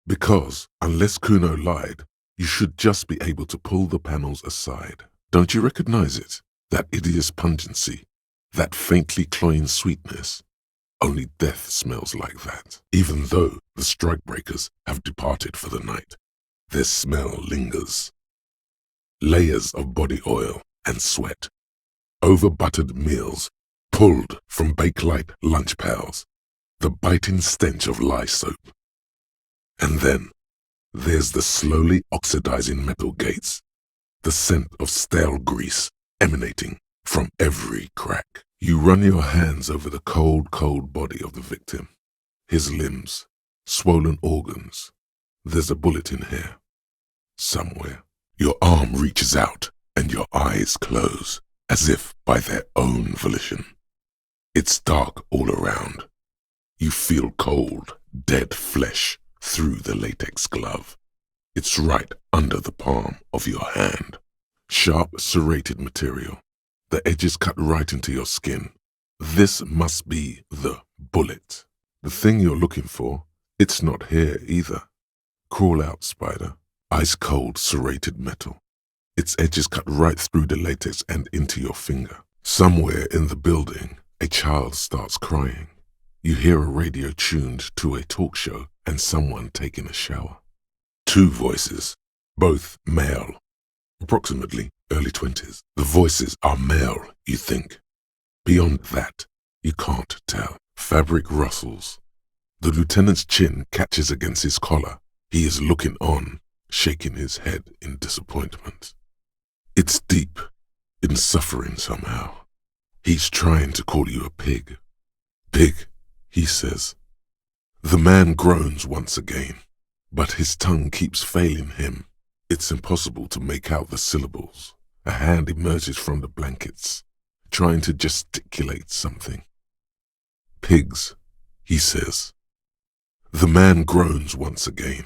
Because, unless Kuno lied, you should just be able to pull the panels aside. Don't you recognize it? That hideous pungency, that faintly cloying sweetness. Only death smells like that. Even though the strikebreakers have departed for the night, their smell lingers. Layers of body oil and sweat, over-buttered meals, pulled from Bakelite lunch pals, the biting stench of lye soap. And then there's the slowly oxidizing metal gates, the scent of stale grease emanating from every crack. You run your hands over the cold, cold body of the victim, his limbs, swollen organs. There's a bullet in here, somewhere. Your arm reaches out and your eyes close, as if by their own volition. It's dark all around. You feel cold, dead flesh through the latex glove. It's right under the palm of your hand. Sharp, serrated material. The edges cut right into your skin. This must be the bullet. The thing you're looking for, it's not here either. Crawl out, spider. Ice cold, serrated metal. Its edges cut right through the latex and into your finger. Somewhere in the building, a child starts crying. You hear a radio tuned to a talk show and someone taking a shower. Two voices, both male, approximately early 20s. The voices are male, you think. Beyond that, you can't tell. Fabric rustles. The lieutenant's chin catches against his collar. He is looking on, shaking his head in disappointment. It's deep, in suffering somehow. He's trying to call you a pig. Pig, he says. The man groans once again, but his tongue keeps failing him. It's impossible to make out the syllables. A hand emerges from the blankets, trying to gesticulate something. Pigs, he says. The man groans once again,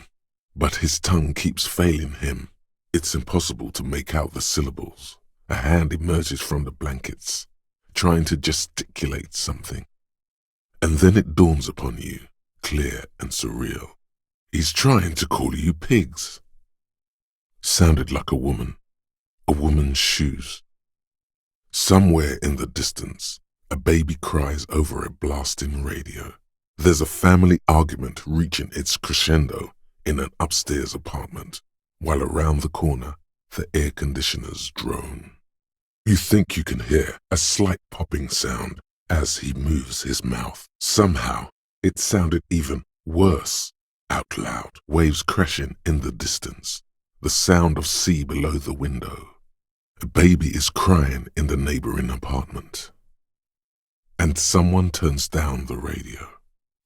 but his tongue keeps failing him. It's impossible to make out the syllables. A hand emerges from the blankets, trying to gesticulate something. And then it dawns upon you, clear and surreal. He's trying to call you pigs. Sounded like a woman's shoes. Somewhere in the distance, a baby cries over a blasting radio. There's a family argument reaching its crescendo in an upstairs apartment, while around the corner, the air conditioners drone. You think you can hear a slight popping sound as he moves his mouth. Somehow, it sounded even worse, out loud, waves crashing in the distance, the sound of sea below the window. A baby is crying in the neighboring apartment. And someone turns down the radio.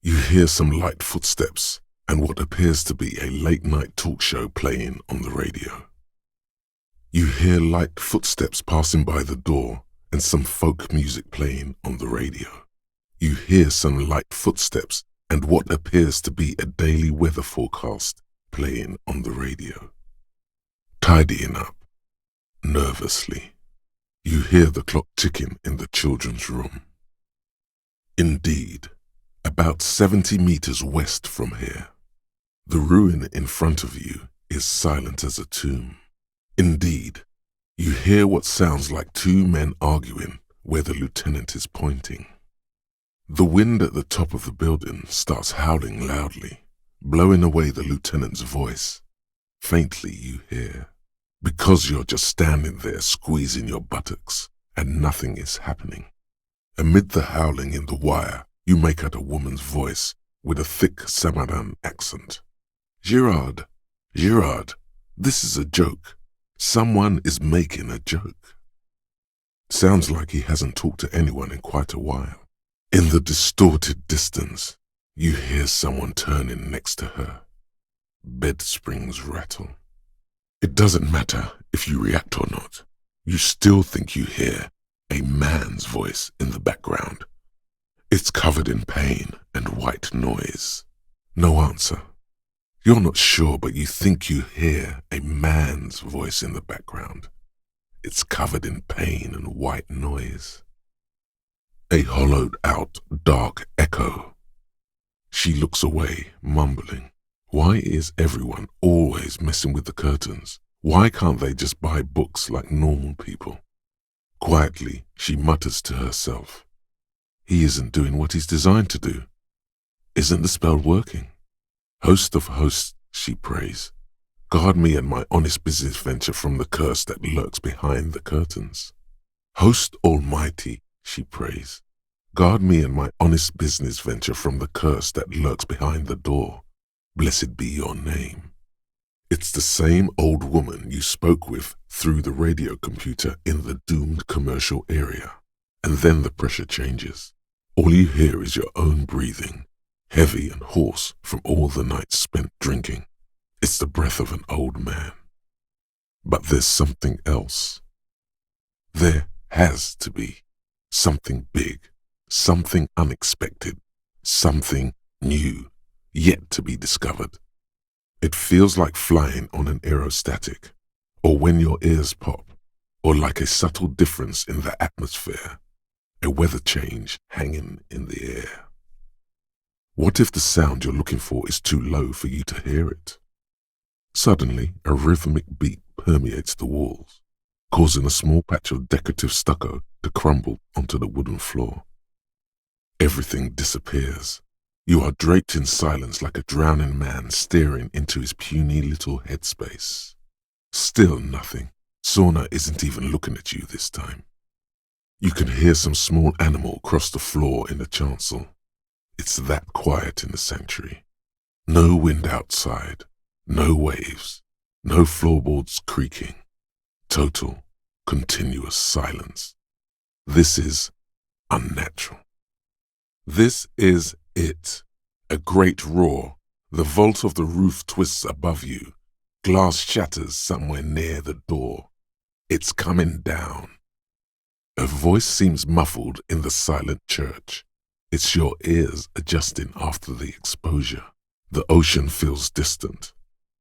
You hear some light footsteps and what appears to be a late-night talk show playing on the radio. You hear light footsteps passing by the door and some folk music playing on the radio. You hear some light footsteps and what appears to be a daily weather forecast playing on the radio. Tidying up, nervously, you hear the clock ticking in the children's room. Indeed, about 70 meters west from here, the ruin in front of you is silent as a tomb. Indeed, you hear what sounds like two men arguing where the lieutenant is pointing. The wind at the top of the building starts howling loudly, blowing away the lieutenant's voice. Faintly you hear, because you're just standing there squeezing your buttocks and nothing is happening. Amid the howling in the wire, you make out a woman's voice with a thick Samaran accent. Girard, this is a joke. Someone is making a joke. Sounds like he hasn't talked to anyone in quite a while. In the distorted distance, you hear someone turning next to her. Bed springs rattle. It doesn't matter if you react or not. You still think you hear a man's voice in the background. It's covered in pain and white noise. No answer. You're not sure, but you think you hear a man's voice in the background. It's covered in pain and white noise. A hollowed-out, dark echo. She looks away, mumbling. Why is everyone always messing with the curtains? Why can't they just buy books like normal people? Quietly, she mutters to herself. He isn't doing what he's designed to do. Isn't the spell working? Host of hosts, she prays. Guard me and my honest business venture from the curse that lurks behind the curtains. Host Almighty, she prays. Guard me and my honest business venture from the curse that lurks behind the door. Blessed be your name. It's the same old woman you spoke with through the radio computer in the doomed commercial area. And then the pressure changes. All you hear is your own breathing, heavy and hoarse from all the nights spent drinking. It's the breath of an old man. But there's something else. There has to be something big, something unexpected, something new, yet to be discovered. It feels like flying on an aerostatic, or when your ears pop, or like a subtle difference in the atmosphere, a weather change hanging in the air. What if the sound you're looking for is too low for you to hear it? Suddenly, a rhythmic beat permeates the walls, causing a small patch of decorative stucco to crumble onto the wooden floor. Everything disappears. You are draped in silence like a drowning man staring into his puny little headspace. Still nothing. Sauna isn't even looking at you this time. You can hear some small animal cross the floor in the chancel. It's that quiet in the sanctuary. No wind outside, no waves, no floorboards creaking. Total, continuous silence. This is unnatural. This is it. A great roar. The vault of the roof twists above you. Glass shatters somewhere near the door. It's coming down. A voice seems muffled in the silent church. It's your ears adjusting after the exposure. The ocean feels distant.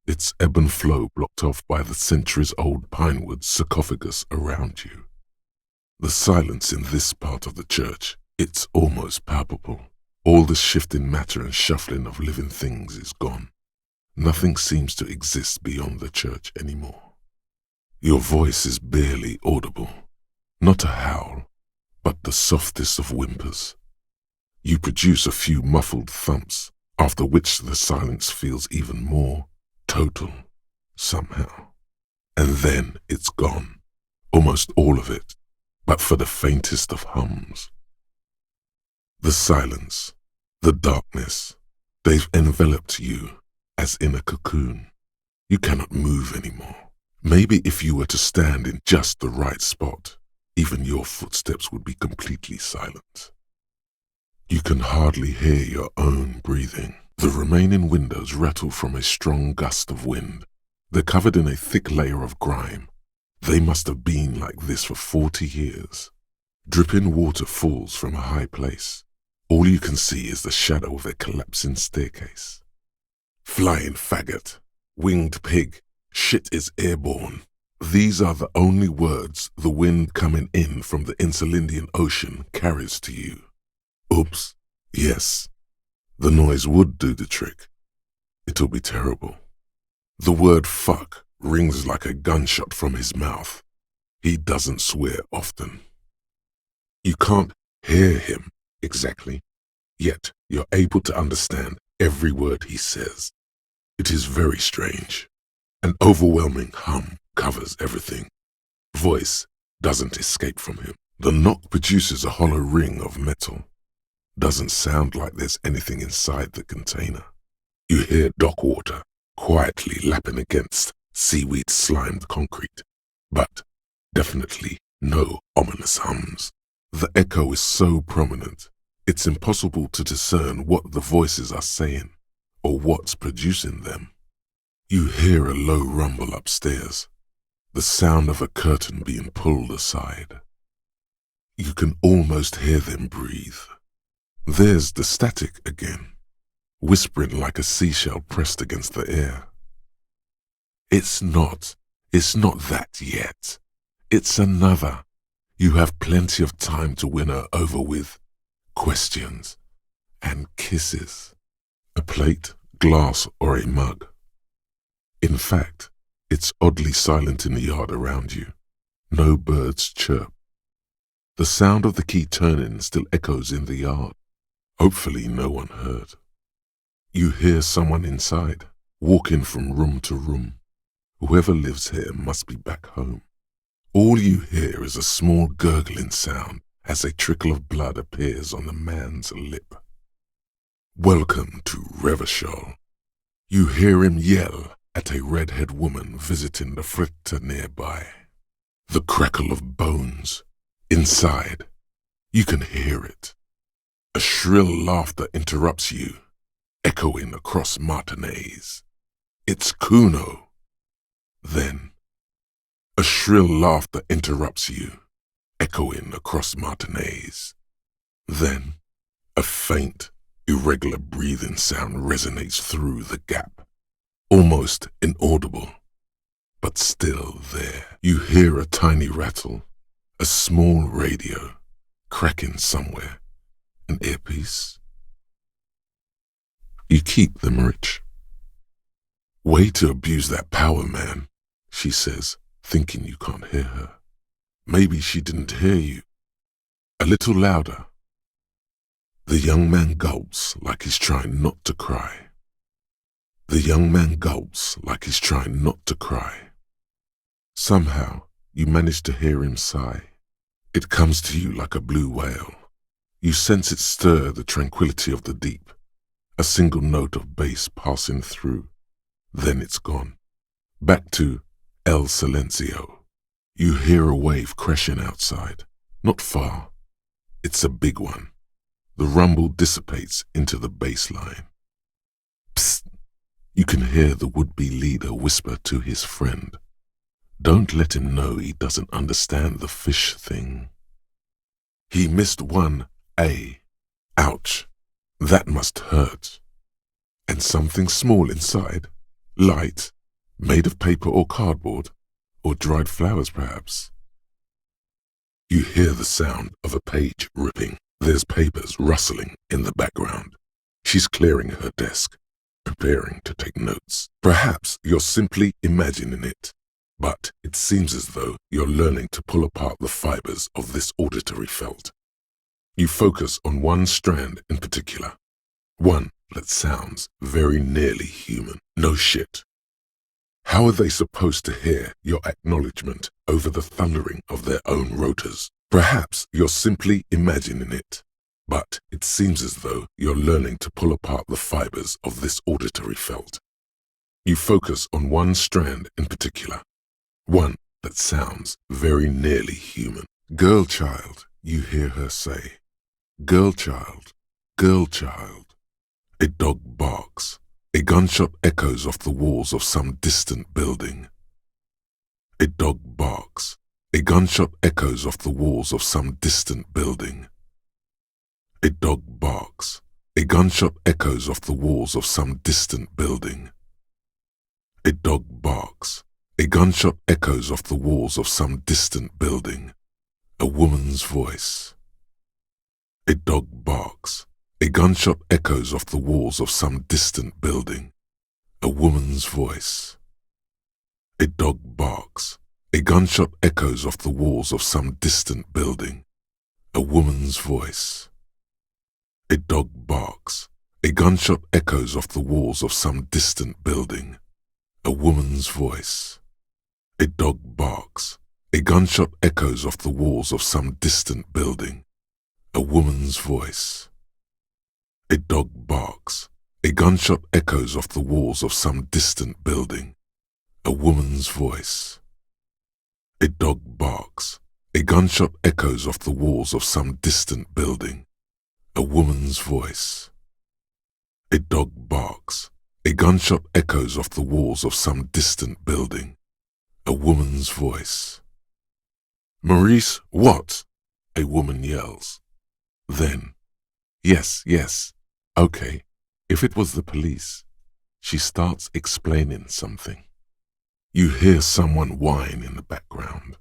Its ebb and flow blocked off by the centuries-old pinewood sarcophagus around you. The silence in this part of the church, it's almost palpable. All the shifting matter and shuffling of living things is gone. Nothing seems to exist beyond the church anymore. Your voice is barely audible. Not a howl, but the softest of whimpers. You produce a few muffled thumps, after which the silence feels even more total, somehow. And then it's gone, almost all of it, but for the faintest of hums. The silence, the darkness, they've enveloped you as in a cocoon. You cannot move anymore. Maybe if you were to stand in just the right spot, even your footsteps would be completely silent. You can hardly hear your own breathing. The remaining windows rattle from a strong gust of wind. They're covered in a thick layer of grime. They must have been like this for 40 years. Dripping water falls from a high place. All you can see is the shadow of a collapsing staircase. Flying faggot, winged pig, shit is airborne. These are the only words the wind coming in from the Insulindian Ocean carries to you. Oops, yes, the noise would do the trick. It'll be terrible. The word fuck rings like a gunshot from his mouth. He doesn't swear often. You can't hear him exactly, yet you're able to understand every word he says. It is very strange. An overwhelming hum covers everything. Voice doesn't escape from him. The knock produces a hollow ring of metal. Doesn't sound like there's anything inside the container. You hear dock water quietly lapping against seaweed-slimed concrete, but definitely no ominous hums. The echo is so prominent, it's impossible to discern what the voices are saying or what's producing them. You hear a low rumble upstairs, the sound of a curtain being pulled aside. You can almost hear them breathe. There's the static again, whispering like a seashell pressed against the air. It's not that yet. It's another. You have plenty of time to win her over with questions and kisses. A plate glass or a mug. In fact, it's oddly silent in the yard around you. No birds chirp. The sound of the key turning still echoes in the yard. Hopefully no one heard. You hear someone inside, walking from room to room. Whoever lives here must be back home. All you hear is a small gurgling sound as a trickle of blood appears on the man's lip. Welcome to Revachol. You hear him yell at a redhead woman visiting the fritter nearby. The crackle of bones. Inside, you can hear it. A shrill laughter interrupts you, echoing across Martinez. It's Kuno. Then, a shrill laughter interrupts you, echoing across Martinez. Then, a faint, irregular breathing sound resonates through the gap, almost inaudible, but still there. You hear a tiny rattle, a small radio, cracking somewhere, an earpiece. You keep them rich. Way to abuse that power, man, she says, thinking you can't hear her. Maybe she didn't hear you. A little louder. The young man gulps like he's trying not to cry. The young man gulps like he's trying not to cry. Somehow, you manage to hear him sigh. It comes to you like a blue whale. You sense it stir the tranquility of the deep. A single note of bass passing through. Then it's gone. Back to El Silencio. You hear a wave crashing outside. Not far. It's a big one. The rumble dissipates into the bass line. Psst! You can hear the would-be leader whisper to his friend. Don't let him know he doesn't understand the fish thing. He missed one A. Ouch. That must hurt. And something small inside, light, made of paper or cardboard, or dried flowers perhaps. You hear the sound of a page ripping. There's papers rustling in the background. She's clearing her desk, preparing to take notes. Perhaps you're simply imagining it, but it seems as though you're learning to pull apart the fibers of this auditory felt. You focus on one strand in particular, one that sounds very nearly human. No shit. How are they supposed to hear your acknowledgement over the thundering of their own rotors? Perhaps you're simply imagining it, but it seems as though you're learning to pull apart the fibers of this auditory felt. You focus on one strand in particular, one that sounds very nearly human. Girl child, you hear her say. Girl child, girl child. A dog barks. A gunshot echoes off the walls of some distant building. A dog barks. A gunshot echoes off the walls of some distant building. A dog barks. A gunshot echoes off the walls of some distant building. A dog barks. A gunshot echoes off the walls of some distant building. A woman's voice. A dog barks. A gunshot echoes off the walls of some distant building. A woman's voice. A dog barks. A gunshot echoes off the walls of some distant building. A woman's voice. A dog barks. A gunshot echoes off the walls of some distant building. A woman's voice. A dog barks. A gunshot echoes off the walls of some distant building. A woman's voice. A dog barks. A gunshot echoes off the walls of some distant building. A woman's voice. A dog barks. A gunshot echoes off the walls of some distant building. A woman's voice. A dog barks. A gunshot echoes off the walls of some distant building. A woman's voice. Maurice, what? A woman yells. Then, yes, yes, okay, if it was the police. She starts explaining something. You hear someone whine in the background.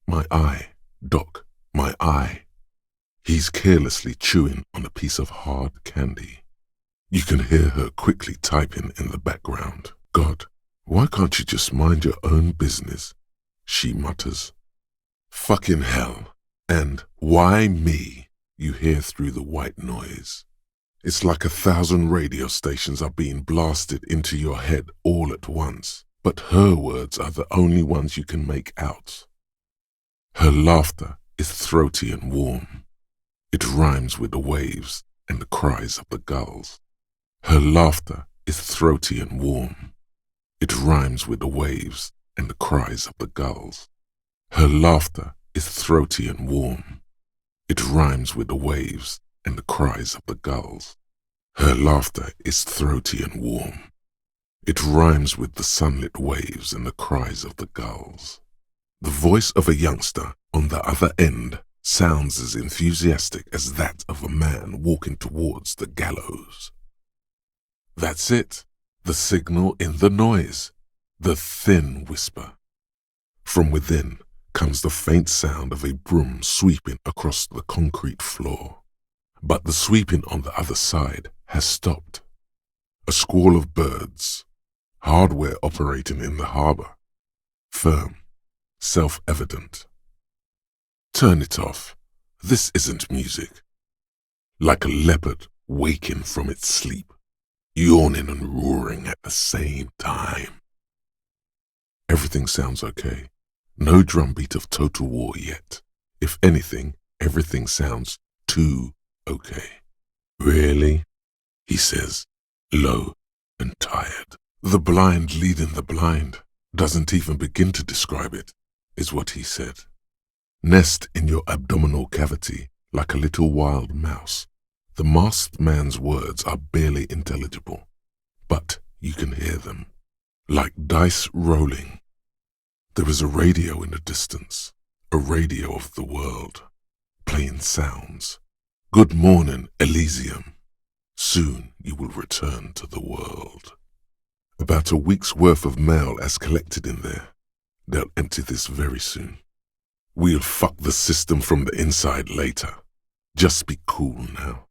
My eye, Doc, my eye. He's carelessly chewing on a piece of hard candy. You can hear her quickly typing in the background. God, why can't you just mind your own business? She mutters. Fucking hell. And why me? You hear through the white noise. It's like 1,000 radio stations are being blasted into your head all at once, but her words are the only ones you can make out. Her laughter is throaty and warm. It rhymes with the waves and the cries of the gulls. Her laughter is throaty and warm. It rhymes with the waves and the cries of the gulls. Her laughter is throaty and warm. It rhymes with the waves and the cries of the gulls. Her laughter is throaty and warm. It rhymes with the sunlit waves and the cries of the gulls. The voice of a youngster on the other end sounds as enthusiastic as that of a man walking towards the gallows. That's it, the signal in the noise, the thin whisper. From within comes the faint sound of a broom sweeping across the concrete floor. But the sweeping on the other side has stopped. A squall of birds, hardware operating in the harbor, firm, self-evident. Turn it off. This isn't music. Like a leopard waking from its sleep, yawning and roaring at the same time. Everything sounds okay. No drumbeat of total war yet. If anything, everything sounds too okay. Really? He says, low and tired. The blind leading the blind doesn't even begin to describe it, is what he said. Nest in your abdominal cavity like a little wild mouse. The masked man's words are barely intelligible, but you can hear them. Like dice rolling. There is a radio in the distance, a radio of the world, playing sounds. Good morning, Elysium. Soon you will return to the world. About a week's worth of mail has collected in there. They'll empty this very soon. We'll fuck the system from the inside later. Just be cool now.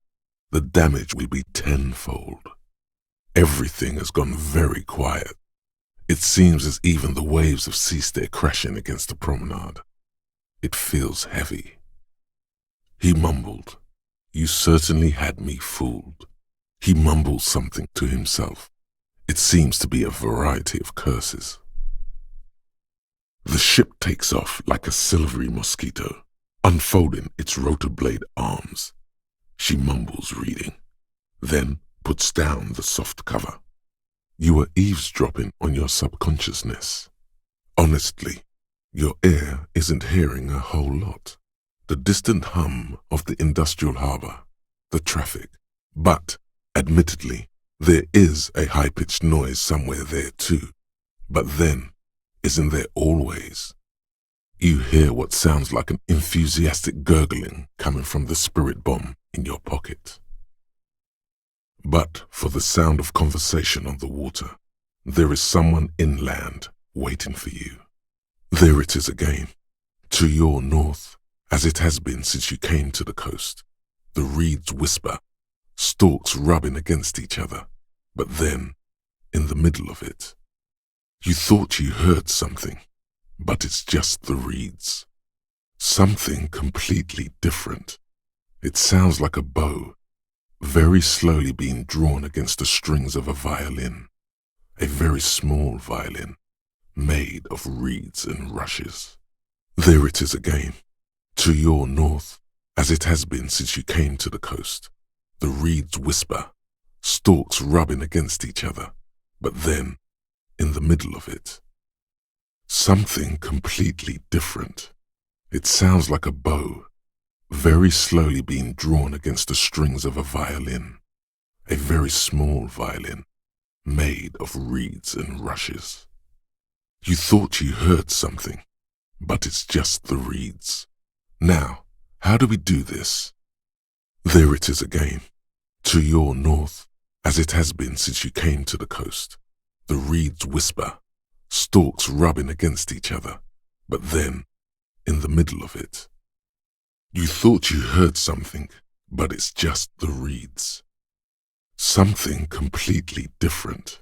The damage will be tenfold. Everything has gone very quiet. It seems as even the waves have ceased their crashing against the promenade. It feels heavy. He mumbled, "You certainly had me fooled." He mumbled something to himself. It seems to be a variety of curses. The ship takes off like a silvery mosquito, unfolding its rotor blade arms. She mumbles reading, then puts down the soft cover. You are eavesdropping on your subconsciousness. Honestly, your ear isn't hearing a whole lot. The distant hum of the industrial harbor, the traffic. But, admittedly, there is a high-pitched noise somewhere there too. But then, isn't there always? You hear what sounds like an enthusiastic gurgling coming from the spirit bomb in your pocket. But for the sound of conversation on the water, there is someone inland waiting for you. There it is again, to your north, as it has been since you came to the coast. The reeds whisper, stalks rubbing against each other, but then, in the middle of it, you thought you heard something, but it's just the reeds. Something completely different. It sounds like a bow, very slowly being drawn against the strings of a violin, a very small violin, made of reeds and rushes. There it is again, to your north, as it has been since you came to the coast. The reeds whisper, stalks rubbing against each other, but then, in the middle of it, something completely different. It sounds like a bow, very slowly being drawn against the strings of a violin, a very small violin, made of reeds and rushes. You thought you heard something, but it's just the reeds. Now, how do we do this? There it is again, to your north, as it has been since you came to the coast. The reeds whisper, stalks rubbing against each other, but then, in the middle of it, you thought you heard something, but it's just the reeds. Something completely different.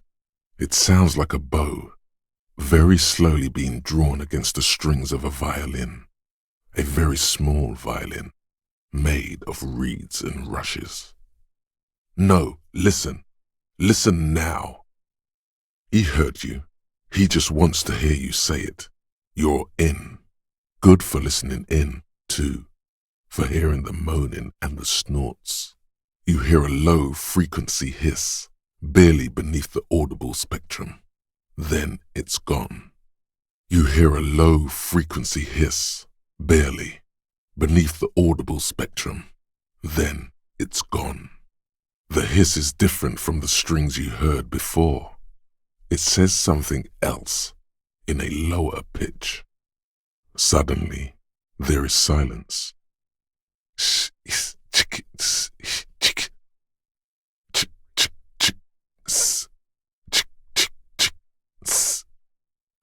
It sounds like a bow, very slowly being drawn against the strings of a violin, a very small violin, made of reeds and rushes. No, listen. Listen now. He heard you. He just wants to hear you say it. You're in. Good for listening in, too, for hearing the moaning and the snorts. You hear a low frequency hiss, barely beneath the audible spectrum. Then it's gone. You hear a low frequency hiss, barely, beneath the audible spectrum. Then it's gone. The hiss is different from the strings you heard before. It says something else, in a lower pitch. Suddenly, there is silence.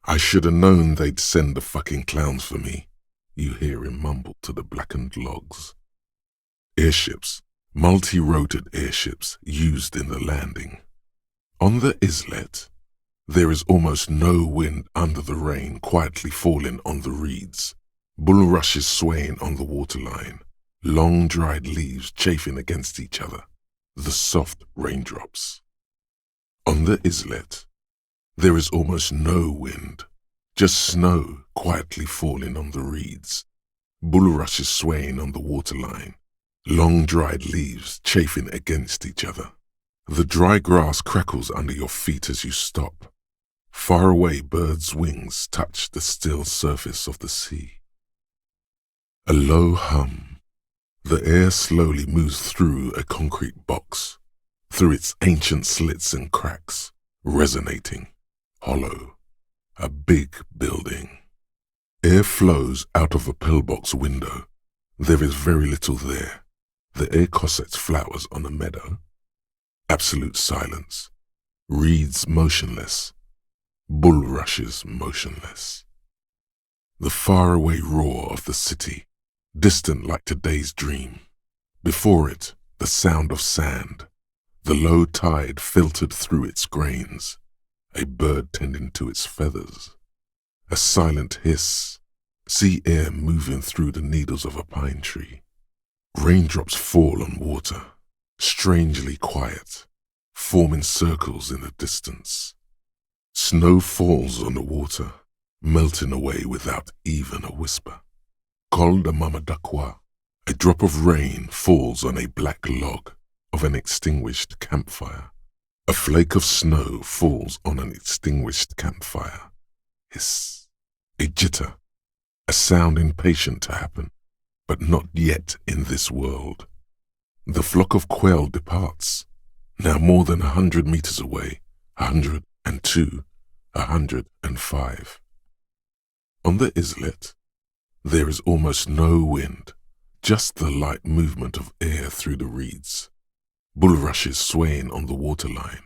I should have known they'd send the fucking clowns for me, you hear him mumble to the blackened logs. Airships, multi-rotored airships used in the landing. On the islet, there is almost no wind under the rain quietly falling on the reeds, bulrushes swaying on the waterline, long dried leaves chafing against each other, the soft raindrops. On the islet, there is almost no wind, just snow quietly falling on the reeds, bulrushes swaying on the waterline, long dried leaves chafing against each other. The dry grass crackles under your feet as you stop. Far away birds' wings touch the still surface of the sea. A low hum. The air slowly moves through a concrete box, through its ancient slits and cracks, resonating, hollow. A big building. Air flows out of a pillbox window. There is very little there. The air cossets flowers on a meadow. Absolute silence. Reeds motionless. Bulrushes motionless. The faraway roar of the city, distant like today's dream. Before it, the sound of sand. The low tide filtered through its grains. A bird tending to its feathers. A silent hiss. Sea air moving through the needles of a pine tree. Raindrops fall on water, strangely quiet, forming circles in the distance. Snow falls on the water, melting away without even a whisper. Col de Mamadakwa, a drop of rain falls on a black log of an extinguished campfire. A flake of snow falls on an extinguished campfire. Hiss. A jitter. A sound impatient to happen, but not yet in this world. The flock of quail departs, now more than 100 meters away, 102, 105. On the islet, there is almost no wind, just the light movement of air through the reeds. Bulrushes swaying on the waterline,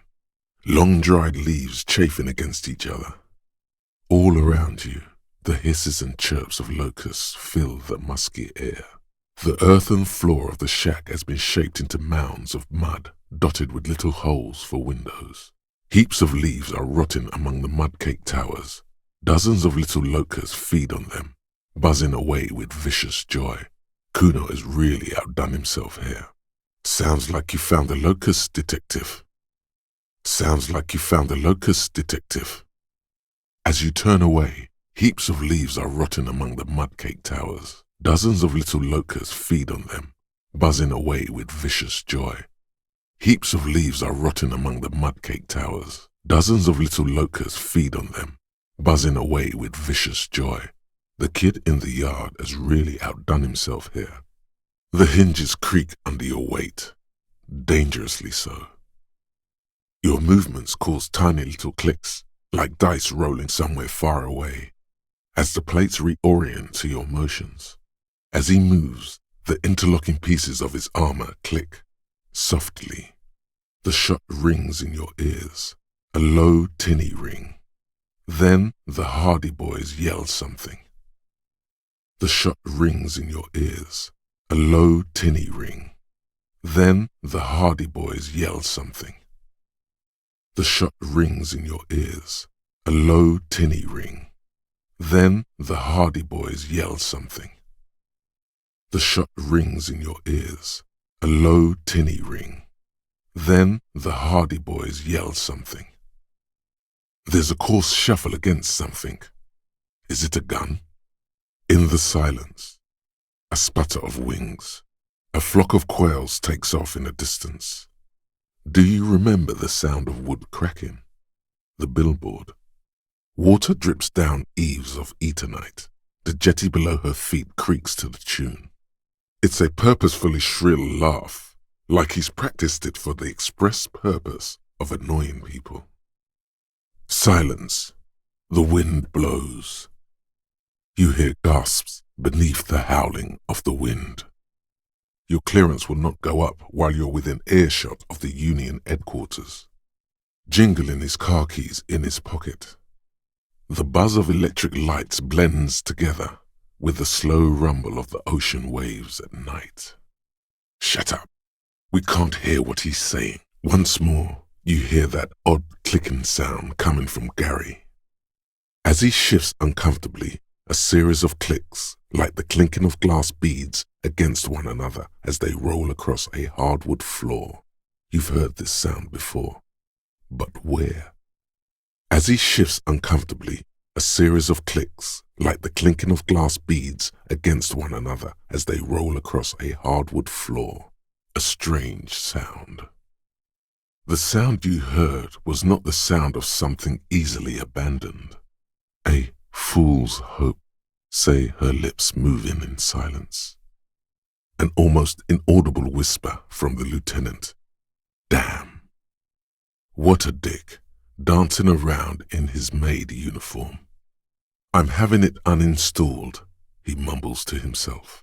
long dried leaves chafing against each other. All around you, the hisses and chirps of locusts fill the musky air. The earthen floor of the shack has been shaped into mounds of mud, dotted with little holes for windows. Heaps of leaves are rotting among the mud-caked towers. Dozens of little locusts feed on them, buzzing away with vicious joy. Kuno has really outdone himself here. Sounds like you found the locust, detective. Sounds like you found the locust, detective. As you turn away, heaps of leaves are rotting among the mud-caked towers. Dozens of little locusts feed on them, buzzing away with vicious joy. Heaps of leaves are rotting among the mud-caked towers. Dozens of little locusts feed on them, buzzing away with vicious joy. The kid in the yard has really outdone himself here. The hinges creak under your weight, dangerously so. Your movements cause tiny little clicks, like dice rolling somewhere far away, as the plates reorient to your motions. As he moves, the interlocking pieces of his armor click, softly. The shot rings in your ears, a low tinny ring. Then the Hardy Boys yell something. The shot rings in your ears, a low tinny ring. Then the Hardy Boys yell something. The shot rings in your ears, a low, tinny ring. Then the Hardy Boys yell something. The shot rings in your ears, a low, tinny ring. Then the Hardy Boys yell something. There's a coarse shuffle against something. Is it a gun? In the silence, a sputter of wings. A flock of quails takes off in the distance. Do you remember the sound of wood cracking? The billboard. Water drips down eaves of Eternite. The jetty below her feet creaks to the tune. It's a purposefully shrill laugh, like he's practiced it for the express purpose of annoying people. Silence. The wind blows. You hear gasps beneath the howling of the wind. Your clearance will not go up while you're within earshot of the Union headquarters. Jingling his car keys in his pocket. The buzz of electric lights blends together with the slow rumble of the ocean waves at night. Shut up. We can't hear what he's saying. Once more, you hear that odd clicking sound coming from Gary. As he shifts uncomfortably, a series of clicks, like the clinking of glass beads against one another as they roll across a hardwood floor. You've heard this sound before. But where? As he shifts uncomfortably, a series of clicks, like the clinking of glass beads against one another as they roll across a hardwood floor. A strange sound. The sound you heard was not the sound of something easily abandoned. A fool's hope, say her lips moving in silence. An almost inaudible whisper from the lieutenant. Damn. What a dick, dancing around in his maid uniform. I'm having it uninstalled, he mumbles to himself.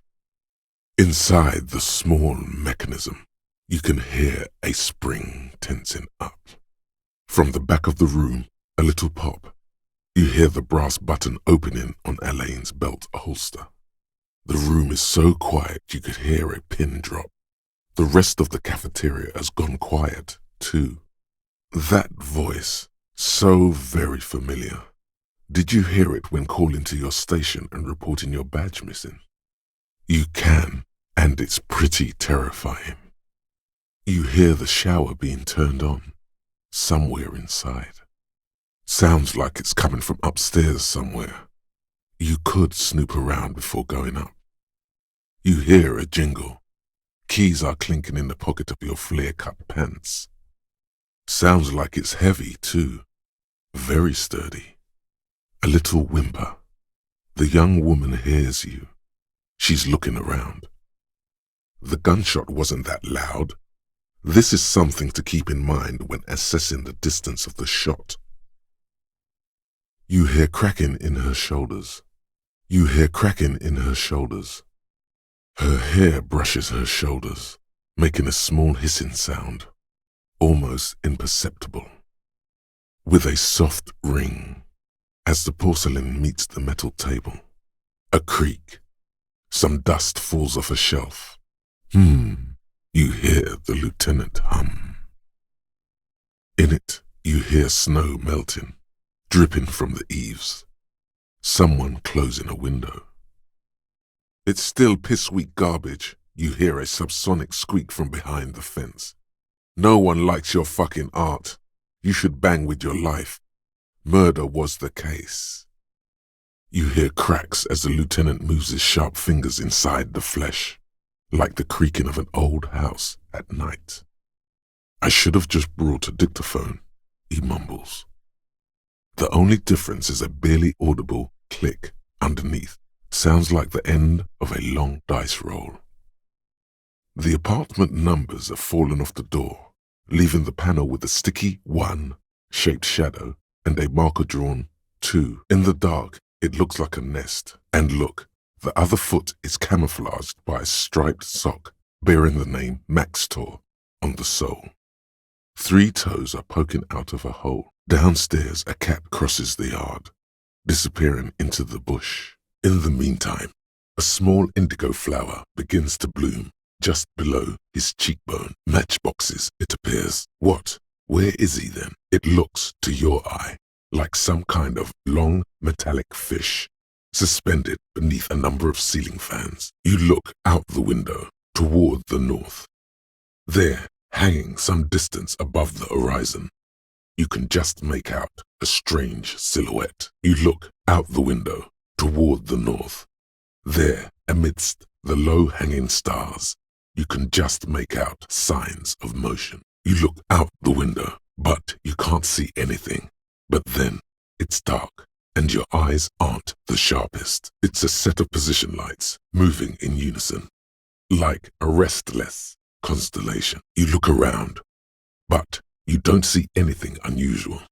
Inside the small mechanism, you can hear a spring tensing up. From the back of the room, a little pop. You hear the brass button opening on Elaine's belt holster. The room is so quiet you could hear a pin drop. The rest of the cafeteria has gone quiet, too. That voice, so very familiar. Did you hear it when calling to your station and reporting your badge missing? You can, and it's pretty terrifying. You hear the shower being turned on, somewhere inside. Sounds like it's coming from upstairs somewhere. You could snoop around before going up. You hear a jingle. Keys are clinking in the pocket of your flare-cut pants. Sounds like it's heavy, too. Very sturdy. A little whimper. The young woman hears you. She's looking around. The gunshot wasn't that loud. This is something to keep in mind when assessing the distance of the shot. You hear cracking in her shoulders. You hear cracking in her shoulders. Her hair brushes her shoulders, making a small hissing sound, almost imperceptible. With a soft ring, as the porcelain meets the metal table. A creak. Some dust falls off a shelf. You hear the lieutenant hum. In it, you hear snow melting, dripping from the eaves. Someone closing a window. It's still piss-weak garbage. You hear a subsonic squeak from behind the fence. No one likes your fucking art. You should bang with your life. Murder was the case. You hear cracks as the lieutenant moves his sharp fingers inside the flesh, like the creaking of an old house at night. I should have just brought a dictaphone, he mumbles. The only difference is a barely audible click underneath. Sounds like the end of a long dice roll. The apartment numbers have fallen off the door, leaving the panel with a sticky 1-shaped shadow and a marker drawn 2. In the dark, it looks like a nest. And look, the other foot is camouflaged by a striped sock bearing the name Maxtor on the sole. 3 toes are poking out of a hole. Downstairs, a cat crosses the yard, disappearing into the bush. In the meantime, a small indigo flower begins to bloom just below his cheekbone. Matchboxes, it appears. What? Where is he then? It looks, to your eye, like some kind of long metallic fish, suspended beneath a number of ceiling fans. You look out the window, toward the north. There, hanging some distance above the horizon, you can just make out a strange silhouette. You look out the window, toward the north. There, amidst the low-hanging stars, you can just make out signs of motion. You look out the window, but you can't see anything. But then, it's dark, and your eyes aren't the sharpest. It's a set of position lights, moving in unison, like a restless constellation. You look around, but you don't see anything unusual.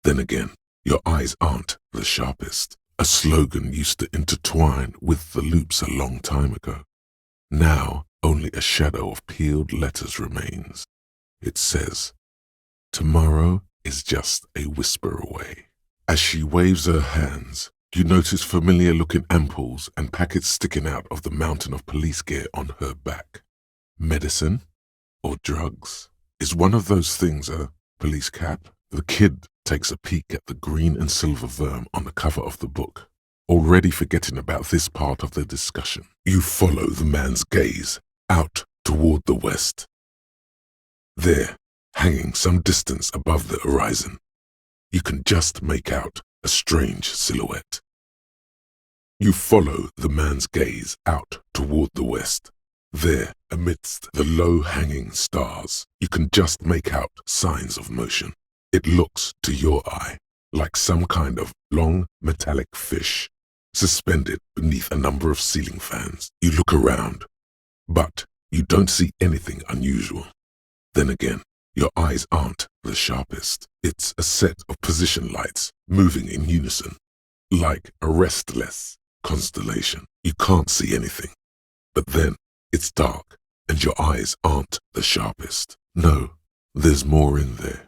Then again, your eyes aren't the sharpest. A slogan used to intertwine with the loops a long time ago. Now, only a shadow of peeled letters remains. It says, "Tomorrow is just a whisper away." As she waves her hands, you notice familiar-looking ampoules and packets sticking out of the mountain of police gear on her back. Medicine? Or drugs? Is one of those things a police cap? The kid takes a peek at the green and silver verm on the cover of the book, already forgetting about this part of the discussion. You follow the man's gaze out toward the west. There, hanging some distance above the horizon, you can just make out a strange silhouette. You follow the man's gaze out toward the west. There, amidst the low-hanging stars, you can just make out signs of motion. It looks, to your eye, like some kind of long metallic fish, suspended beneath a number of ceiling fans. You look around, but you don't see anything unusual. Then again, your eyes aren't the sharpest. It's a set of position lights, moving in unison, like a restless constellation. You can't see anything. But then, it's dark, and your eyes aren't the sharpest. No, there's more in there.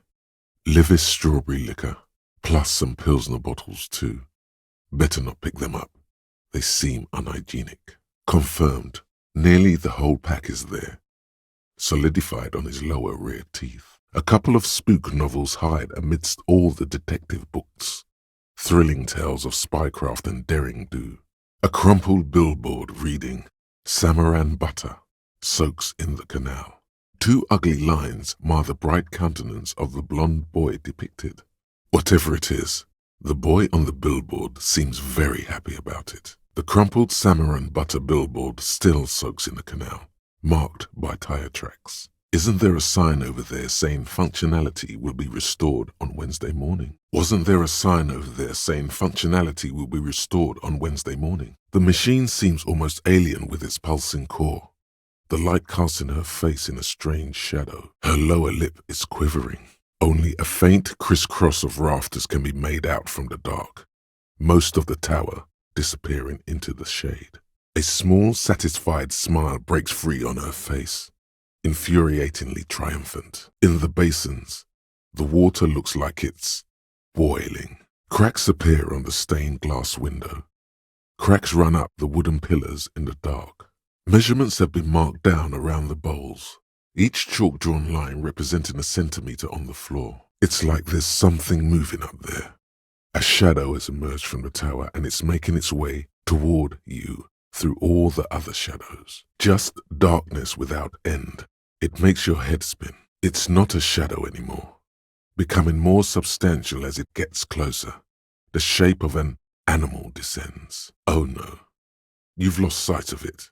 Livis strawberry liquor, plus some Pilsner bottles too. Better not pick them up. They seem unhygienic. Confirmed, nearly the whole pack is there, solidified on his lower rear teeth. A couple of spook novels hide amidst all the detective books. Thrilling tales of spycraft and daring-do. A crumpled billboard reading, "Samaran butter soaks in the canal." Two ugly lines mar the bright countenance of the blonde boy depicted. Whatever it is, the boy on the billboard seems very happy about it. The crumpled Samaran butter billboard still soaks in the canal, marked by tire tracks. Isn't there a sign over there saying functionality will be restored on Wednesday morning? Wasn't there a sign over there saying functionality will be restored on Wednesday morning? The machine seems almost alien with its pulsing core. The light casting her face in a strange shadow. Her lower lip is quivering. Only a faint crisscross of rafters can be made out from the dark, most of the tower disappearing into the shade. A small, satisfied smile breaks free on her face, infuriatingly triumphant. In the basins, the water looks like it's boiling. Cracks appear on the stained glass window. Cracks run up the wooden pillars in the dark. Measurements have been marked down around the bowls, each chalk-drawn line representing a centimeter on the floor. It's like there's something moving up there. A shadow has emerged from the tower and it's making its way toward you through all the other shadows. Just darkness without end. It makes your head spin. It's not a shadow anymore, becoming more substantial as it gets closer. The shape of an animal descends. Oh no, you've lost sight of it.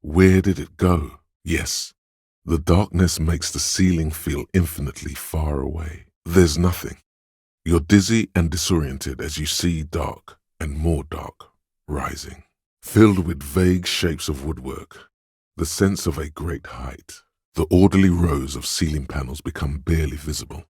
Where did it go? Yes, the darkness makes the ceiling feel infinitely far away. There's nothing. You're dizzy and disoriented as you see dark and more dark rising, filled with vague shapes of woodwork, the sense of a great height. The orderly rows of ceiling panels become barely visible,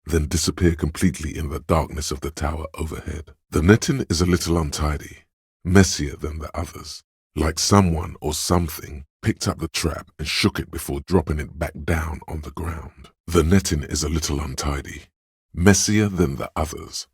then disappear completely in the darkness of the tower overhead. The netting is a little untidy, messier than the others, like someone or something picked up the trap and shook it before dropping it back down on the ground. The netting is a little untidy, messier than the others,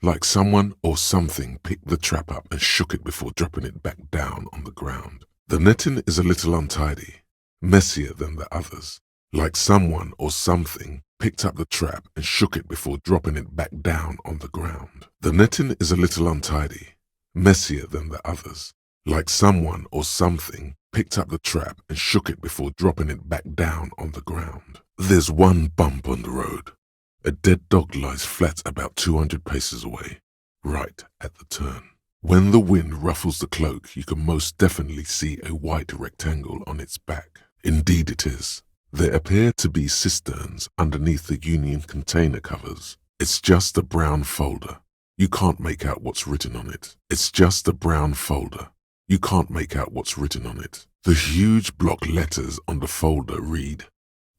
like someone or something picked the trap up and shook it before dropping it back down on the ground. The netting is a little untidy, messier than the others, like someone or something picked up the trap and shook it before dropping it back down on the ground. The netting is a little untidy, messier than the others, like someone or something picked up the trap and shook it before dropping it back down on the ground. There's one bump on the road. A dead dog lies flat about 200 paces away, right at the turn. When the wind ruffles the cloak, you can most definitely see a white rectangle on its back. Indeed it is. There appear to be cisterns underneath the Union container covers. It's just a brown folder. You can't make out what's written on it. It's just a brown folder. You can't make out what's written on it. The huge block letters on the folder read,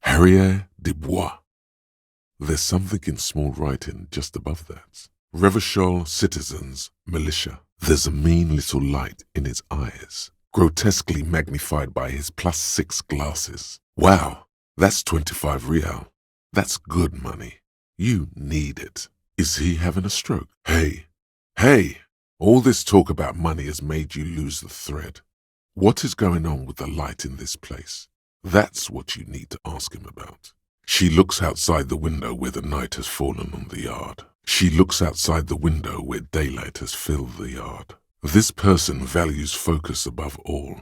Harrier de Bois. There's something in small writing just above that. Revachol Citizens Militia. There's a mean little light in his eyes, grotesquely magnified by his +6 glasses. Wow, that's 25 real. That's good money. You need it. Is he having a stroke? Hey, all this talk about money has made you lose the thread. What is going on with the light in this place? That's what you need to ask him about. She looks outside the window where the night has fallen on the yard. She looks outside the window where daylight has filled the yard. This person values focus above all.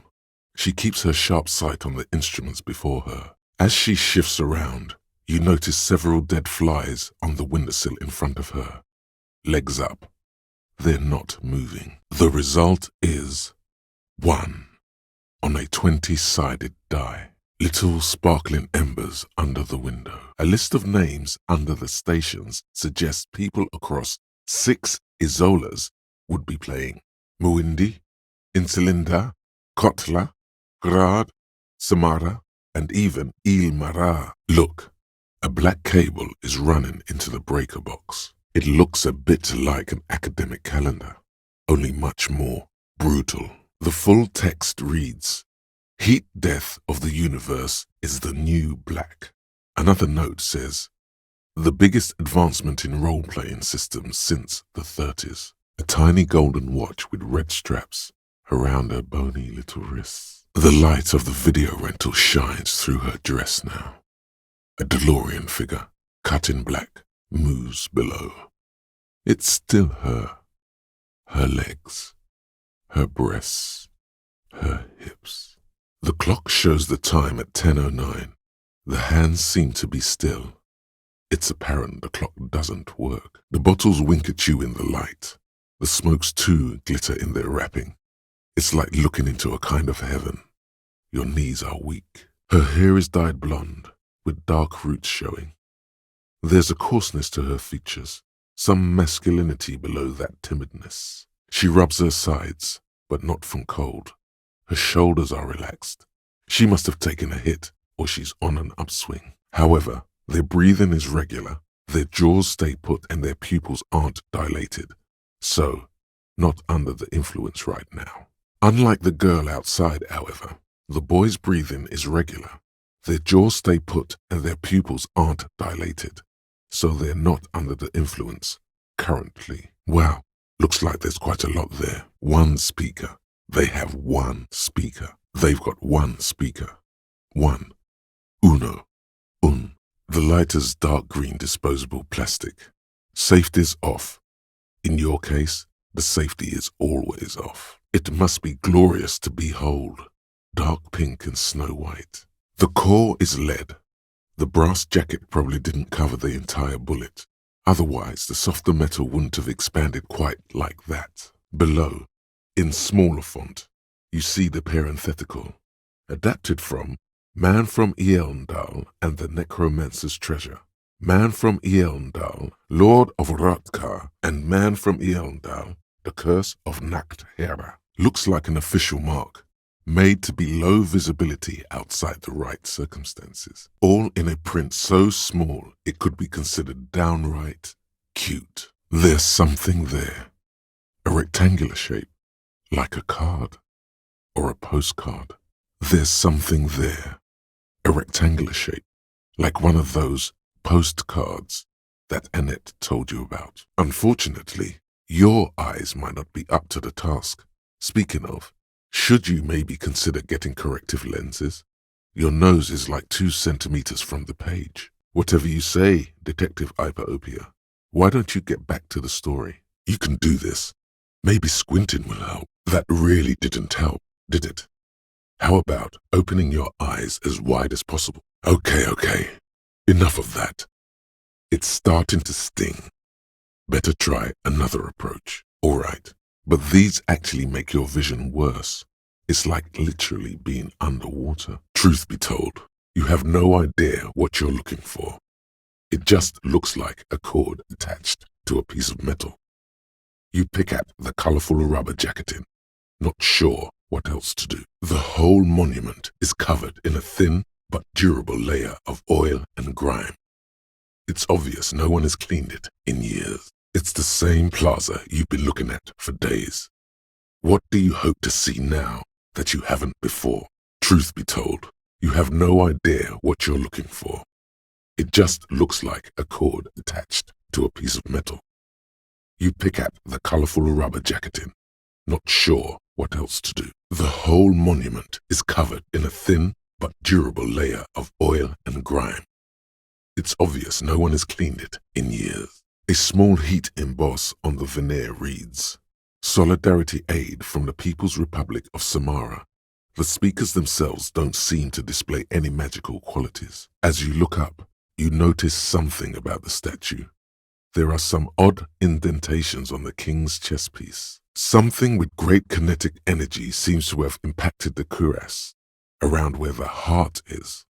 She keeps her sharp sight on the instruments before her. As she shifts around, you notice several dead flies on the windowsill in front of her. Legs up. They're not moving. The result is 1 on a 20-sided die. Little sparkling embers under the window. A list of names under the stations suggests people across 6 Isolas would be playing. Muindi, Insulinda, Kotla, Grad, Samara, and even Il Mara. Look, a black cable is running into the breaker box. It looks a bit like an academic calendar, only much more brutal. The full text reads, Heat death of the universe is the new black. Another note says, the biggest advancement in role-playing systems since the 30s. A tiny golden watch with red straps around her bony little wrists. The light of the video rental shines through her dress now. A DeLorean figure, cut in black, moves below. It's still her. Her legs, her breasts, her hips. The clock shows the time at 10:09. The hands seem to be still. It's apparent the clock doesn't work. The bottles wink at you in the light. The smokes too glitter in their wrapping. It's like looking into a kind of heaven. Your knees are weak. Her hair is dyed blonde, with dark roots showing. There's a coarseness to her features, some masculinity below that timidness. She rubs her sides, but not from cold. Her shoulders are relaxed. She must have taken a hit, or she's on an upswing. However, their breathing is regular, their jaws stay put, and their pupils aren't dilated. So, not under the influence right now. Unlike the girl outside, however, the boy's breathing is regular. Their jaws stay put, and their pupils aren't dilated. So they're not under the influence, currently. Wow, looks like there's quite a lot there. One speaker. They have one speaker. They've got one speaker. One. Uno. Un. The lighter's dark green disposable plastic. Safety's off. In your case, the safety is always off. It must be glorious to behold. Dark pink and snow white. The core is lead. The brass jacket probably didn't cover the entire bullet. Otherwise, the softer metal wouldn't have expanded quite like that. Below, in smaller font, you see the parenthetical, adapted from Man from Eelndal and the Necromancer's Treasure. Man from Eelndal, Lord of Rotkar, and Man from Eelndal, the Curse of Nacht Hera. Looks like an official mark, made to be low visibility outside the right circumstances. All in a print so small it could be considered downright cute. There's something there. A rectangular shape. Like a card or a postcard. There's something there. A rectangular shape, like one of those postcards that Annette told you about. Unfortunately, your eyes might not be up to the task. Speaking of, should you maybe consider getting corrective lenses? Your nose is like 2 centimeters from the page. Whatever you say, Detective Hyperopia. Why don't you get back to the story? You can do this. Maybe squinting will help. That really didn't help, did it? How about opening your eyes as wide as possible? Okay. Enough of that. It's starting to sting. Better try another approach. All right. But these actually make your vision worse. It's like literally being underwater. Truth be told, you have no idea what you're looking for. It just looks like a cord attached to a piece of metal. You pick at the colorful rubber jacketing, not sure what else to do. The whole monument is covered in a thin but durable layer of oil and grime. It's obvious no one has cleaned it in years. It's the same plaza you've been looking at for days. What do you hope to see now that you haven't before? Truth be told, you have no idea what you're looking for. It just looks like a cord attached to a piece of metal. You pick at the colorful rubber jacketing, not sure what else to do. The whole monument is covered in a thin but durable layer of oil and grime. It's obvious no one has cleaned it in years. A small heat emboss on the veneer reads, "Solidarity aid from the People's Republic of Samara." The speakers themselves don't seem to display any magical qualities. As you look up, you notice something about the statue. There are some odd indentations on the king's chest piece. Something with great kinetic energy seems to have impacted the cuirass, around where the heart is.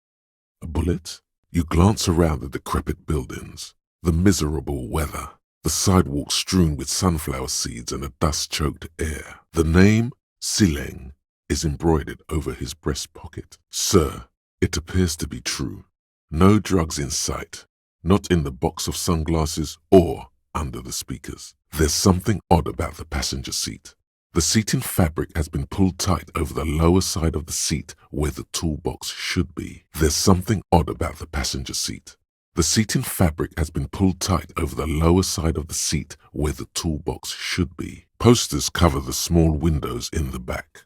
A bullet? You glance around the decrepit buildings, the miserable weather, the sidewalks strewn with sunflower seeds and a dust-choked air. The name, Sileng, is embroidered over his breast pocket. Sir, it appears to be true. No drugs in sight, not in the box of sunglasses or under the speakers. There's something odd about the passenger seat. The seating fabric has been pulled tight over the lower side of the seat where the toolbox should be. There's something odd about the passenger seat. The seating fabric has been pulled tight over the lower side of the seat where the toolbox should be. Posters cover the small windows in the back.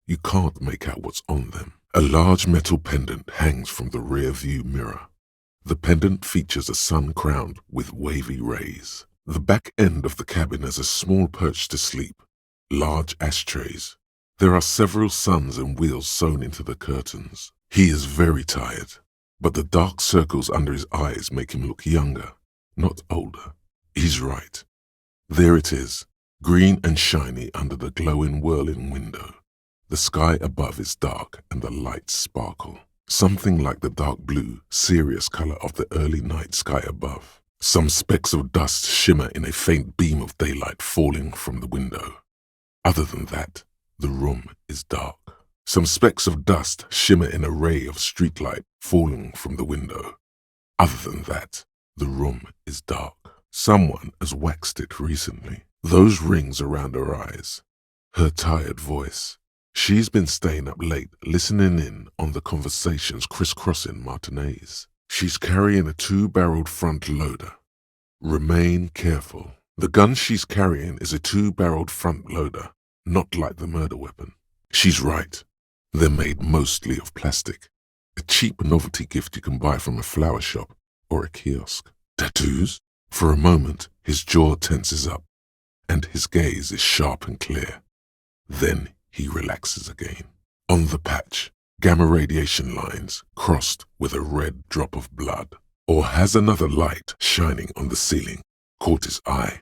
You can't make out what's on them. A large metal pendant hangs from the rear view mirror. The pendant features a sun crowned with wavy rays. The back end of the cabin has a small perch to sleep. Large ashtrays. There are several suns and wheels sewn into the curtains. He is very tired, but the dark circles under his eyes make him look younger, not older. He's right. There it is, green and shiny under the glowing whirling window. The sky above is dark and the lights sparkle. Something like the dark blue, serious color of the early night sky above. Some specks of dust shimmer in a faint beam of daylight falling from the window. Other than that, the room is dark. Some specks of dust shimmer in a ray of streetlight falling from the window. Other than that, the room is dark. Someone has waxed it recently. Those rings around her eyes. Her tired voice. She's been staying up late, listening in on the conversations crisscrossing Martinez. She's carrying a 2-barreled front loader. Remain careful. The gun she's carrying is a 2-barreled front loader, not like the murder weapon. She's right. They're made mostly of plastic. A cheap novelty gift you can buy from a flower shop or a kiosk. Tattoos? For a moment, his jaw tenses up, and his gaze is sharp and clear. Then he relaxes again. On the patch, gamma radiation lines crossed with a red drop of blood. Or has another light shining on the ceiling caught his eye?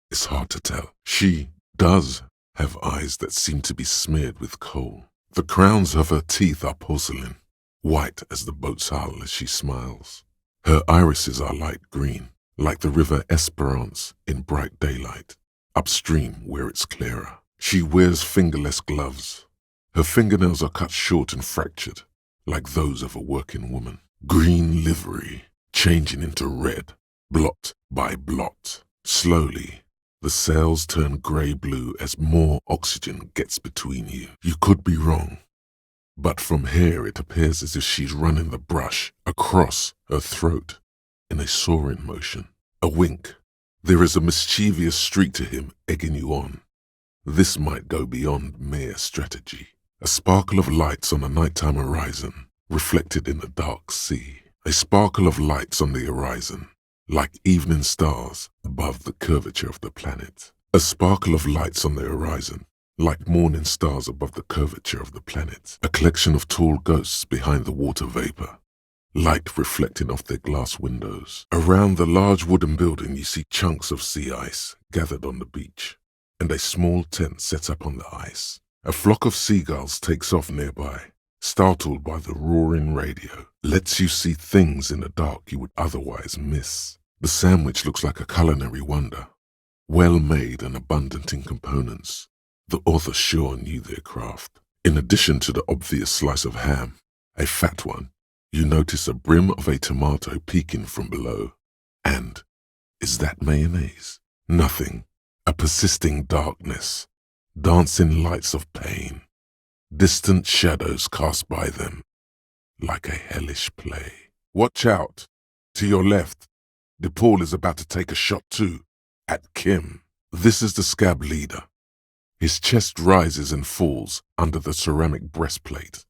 It's hard to tell. She does have eyes that seem to be smeared with coal. The crowns of her teeth are porcelain, white as the boat's hull as she smiles. Her irises are light green, like the river Esperance in bright daylight, upstream where it's clearer. She wears fingerless gloves. Her fingernails are cut short and fractured, like those of a working woman. Green livery, changing into red, blot by blot. Slowly, the sails turn grey-blue as more oxygen gets between you. You could be wrong, but from here it appears as if she's running the brush across her throat in a soaring motion. A wink. There is a mischievous streak to him egging you on. This might go beyond mere strategy. A sparkle of lights on a nighttime horizon, reflected in the dark sea. A sparkle of lights on the horizon, like evening stars above the curvature of the planet. A sparkle of lights on the horizon, like morning stars above the curvature of the planet. A collection of tall ghosts behind the water vapor, light reflecting off their glass windows. Around the large wooden building you see chunks of sea ice gathered on the beach, and a small tent set up on the ice. A flock of seagulls takes off nearby, startled by the roaring radio. Lets you see things in the dark you would otherwise miss. The sandwich looks like a culinary wonder, well made and abundant in components. The author sure knew their craft. In addition to the obvious slice of ham, a fat one, you notice a brim of a tomato peeking from below. And is that mayonnaise? Nothing. A persisting darkness, dancing lights of pain, distant shadows cast by them, like a hellish play. Watch out! To your left, DePaul is about to take a shot too, at Kim. This is the scab leader. His chest rises and falls under the ceramic breastplate.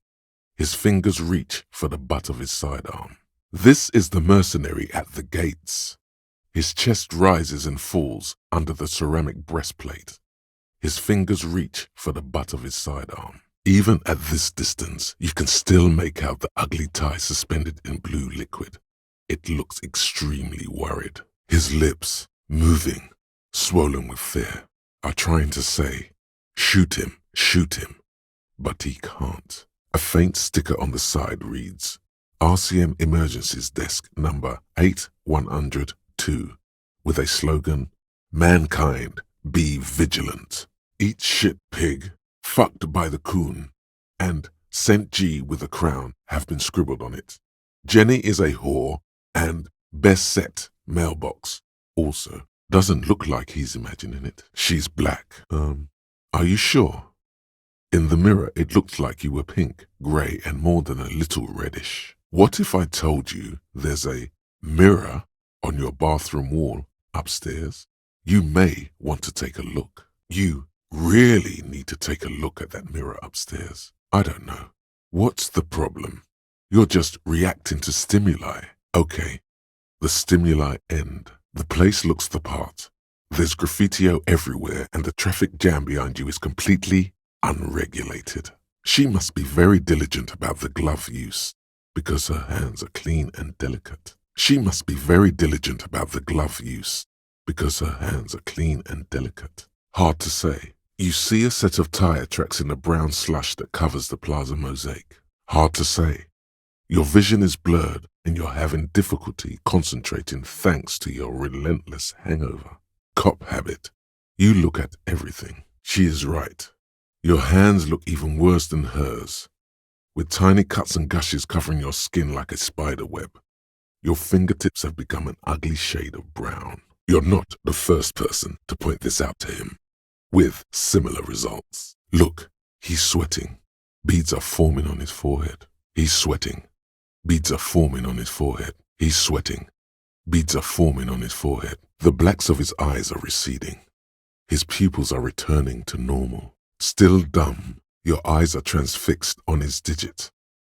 His fingers reach for the butt of his sidearm. This is the mercenary at the gates. His chest rises and falls under the ceramic breastplate. His fingers reach for the butt of his sidearm. Even at this distance, you can still make out the ugly tie suspended in blue liquid. It looks extremely worried. His lips, moving, swollen with fear, are trying to say, shoot him, but he can't. A faint sticker on the side reads, RCM Emergencies Desk number 8102, with a slogan, Mankind, be vigilant. Eat shit, pig, fucked by the coon, and St. G with a crown have been scribbled on it. Jenny is a whore, and best set mailbox also. Doesn't look like he's imagining it. She's black. Are you sure? In the mirror, it looked like you were pink, grey, and more than a little reddish. What if I told you there's a mirror on your bathroom wall upstairs? You may want to take a look. You really need to take a look at that mirror upstairs. I don't know. What's the problem? You're just reacting to stimuli. Okay, the stimuli end. The place looks the part. There's graffiti everywhere and the traffic jam behind you is completely unregulated. She must be very diligent about the glove use because her hands are clean and delicate. She must be very diligent about the glove use because her hands are clean and delicate. Hard to say. You see a set of tire tracks in the brown slush that covers the plaza mosaic. Hard to say. Your vision is blurred and you're having difficulty concentrating thanks to your relentless hangover. Cop habit. You look at everything. She is right. Your hands look even worse than hers, with tiny cuts and gushes covering your skin like a spider web. Your fingertips have become an ugly shade of brown. You're not the first person to point this out to him, with similar results. Look, he's sweating. Beads are forming on his forehead. He's sweating. Beads are forming on his forehead. He's sweating. Beads are forming on his forehead. The blacks of his eyes are receding. His pupils are returning to normal. Still dumb, your eyes are transfixed on his digit.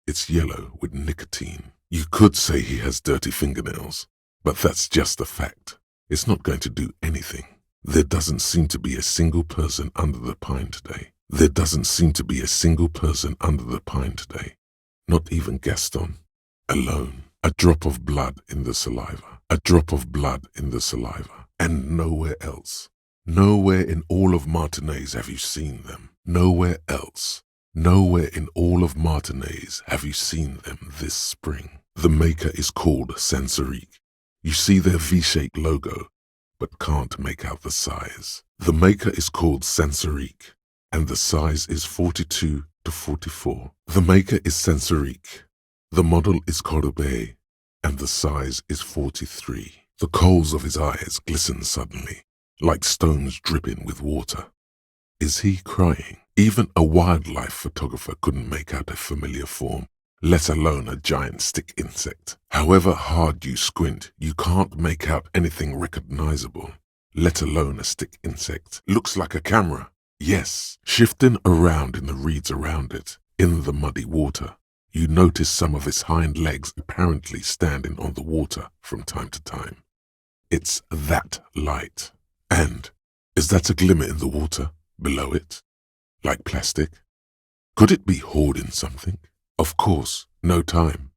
It's yellow with nicotine. You could say he has dirty fingernails, but that's just a fact. It's not going to do anything. There doesn't seem to be a single person under the pine today. There doesn't seem to be a single person under the pine today. Not even Gaston. Alone. A drop of blood in the saliva. A drop of blood in the saliva. And nowhere else. Nowhere in all of Martinaise have you seen them. Nowhere else. Nowhere in all of Martinaise have you seen them this spring. The maker is called Sensorique. You see their V-shaped logo, but can't make out the size. The maker is called Sensorique, and the size is 42 to 44. The maker is Sensorique. The model is Corbeil, and the size is 43. The coals of his eyes glisten suddenly, like stones dripping with water. Is he crying? Even a wildlife photographer couldn't make out a familiar form, let alone a giant stick insect. However hard you squint, you can't make out anything recognizable, let alone a stick insect. Looks like a camera. Yes, shifting around in the reeds around it, in the muddy water. You notice some of its hind legs apparently standing on the water from time to time. It's that light. And is that a glimmer in the water below it? Like plastic? Could it be hoarding something? Of course, no time.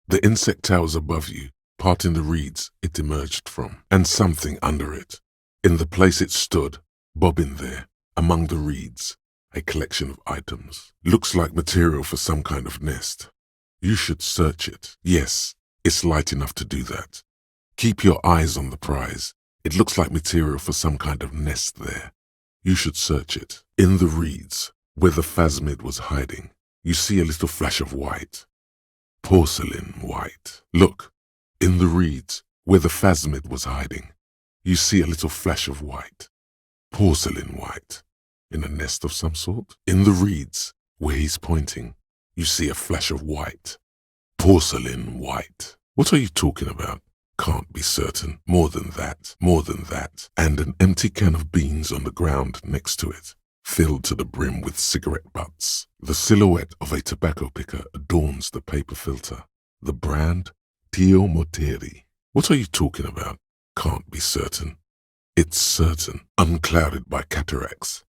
The insect towers above you, parting the reeds it emerged from, and something under it. In the place it stood, bobbing there, among the reeds, a collection of items. Looks like material for some kind of nest. You should search it. Yes, it's light enough to do that. Keep your eyes on the prize. It looks like material for some kind of nest there. You should search it. In the reeds, where the phasmid was hiding, you see a little flash of white. Porcelain white. Look, in the reeds, where the phasmid was hiding, you see a little flash of white. Porcelain white. In a nest of some sort? In the reeds, where he's pointing, you see a flash of white. Porcelain white. What are you talking about? Can't be certain. More than that. More than that. And an empty can of beans on the ground next to it, filled to the brim with cigarette butts. The silhouette of a tobacco picker adorns the paper filter. The brand, Tio Moteri. What are you talking about? Can't be certain. It's certain, unclouded by cataracts.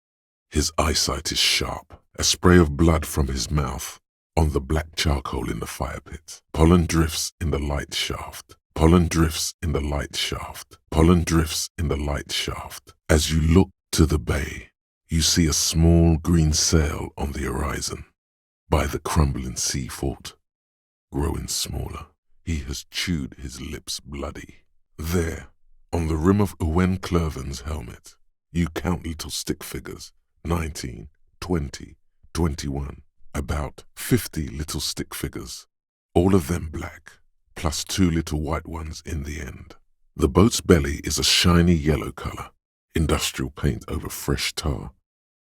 His eyesight is sharp. A spray of blood from his mouth on the black charcoal in the fire pit. Pollen drifts in the light shaft. Pollen drifts in the light shaft. Pollen drifts in the light shaft. As you look to the bay, you see a small green sail on the horizon. By the crumbling sea fort, growing smaller. He has chewed his lips bloody. There, on the rim of Owen Clerven's helmet, you count little stick figures, 19, 20, 21, about 50 little stick figures, all of them black, plus 2 little white ones in the end. The boat's belly is a shiny yellow color, industrial paint over fresh tar.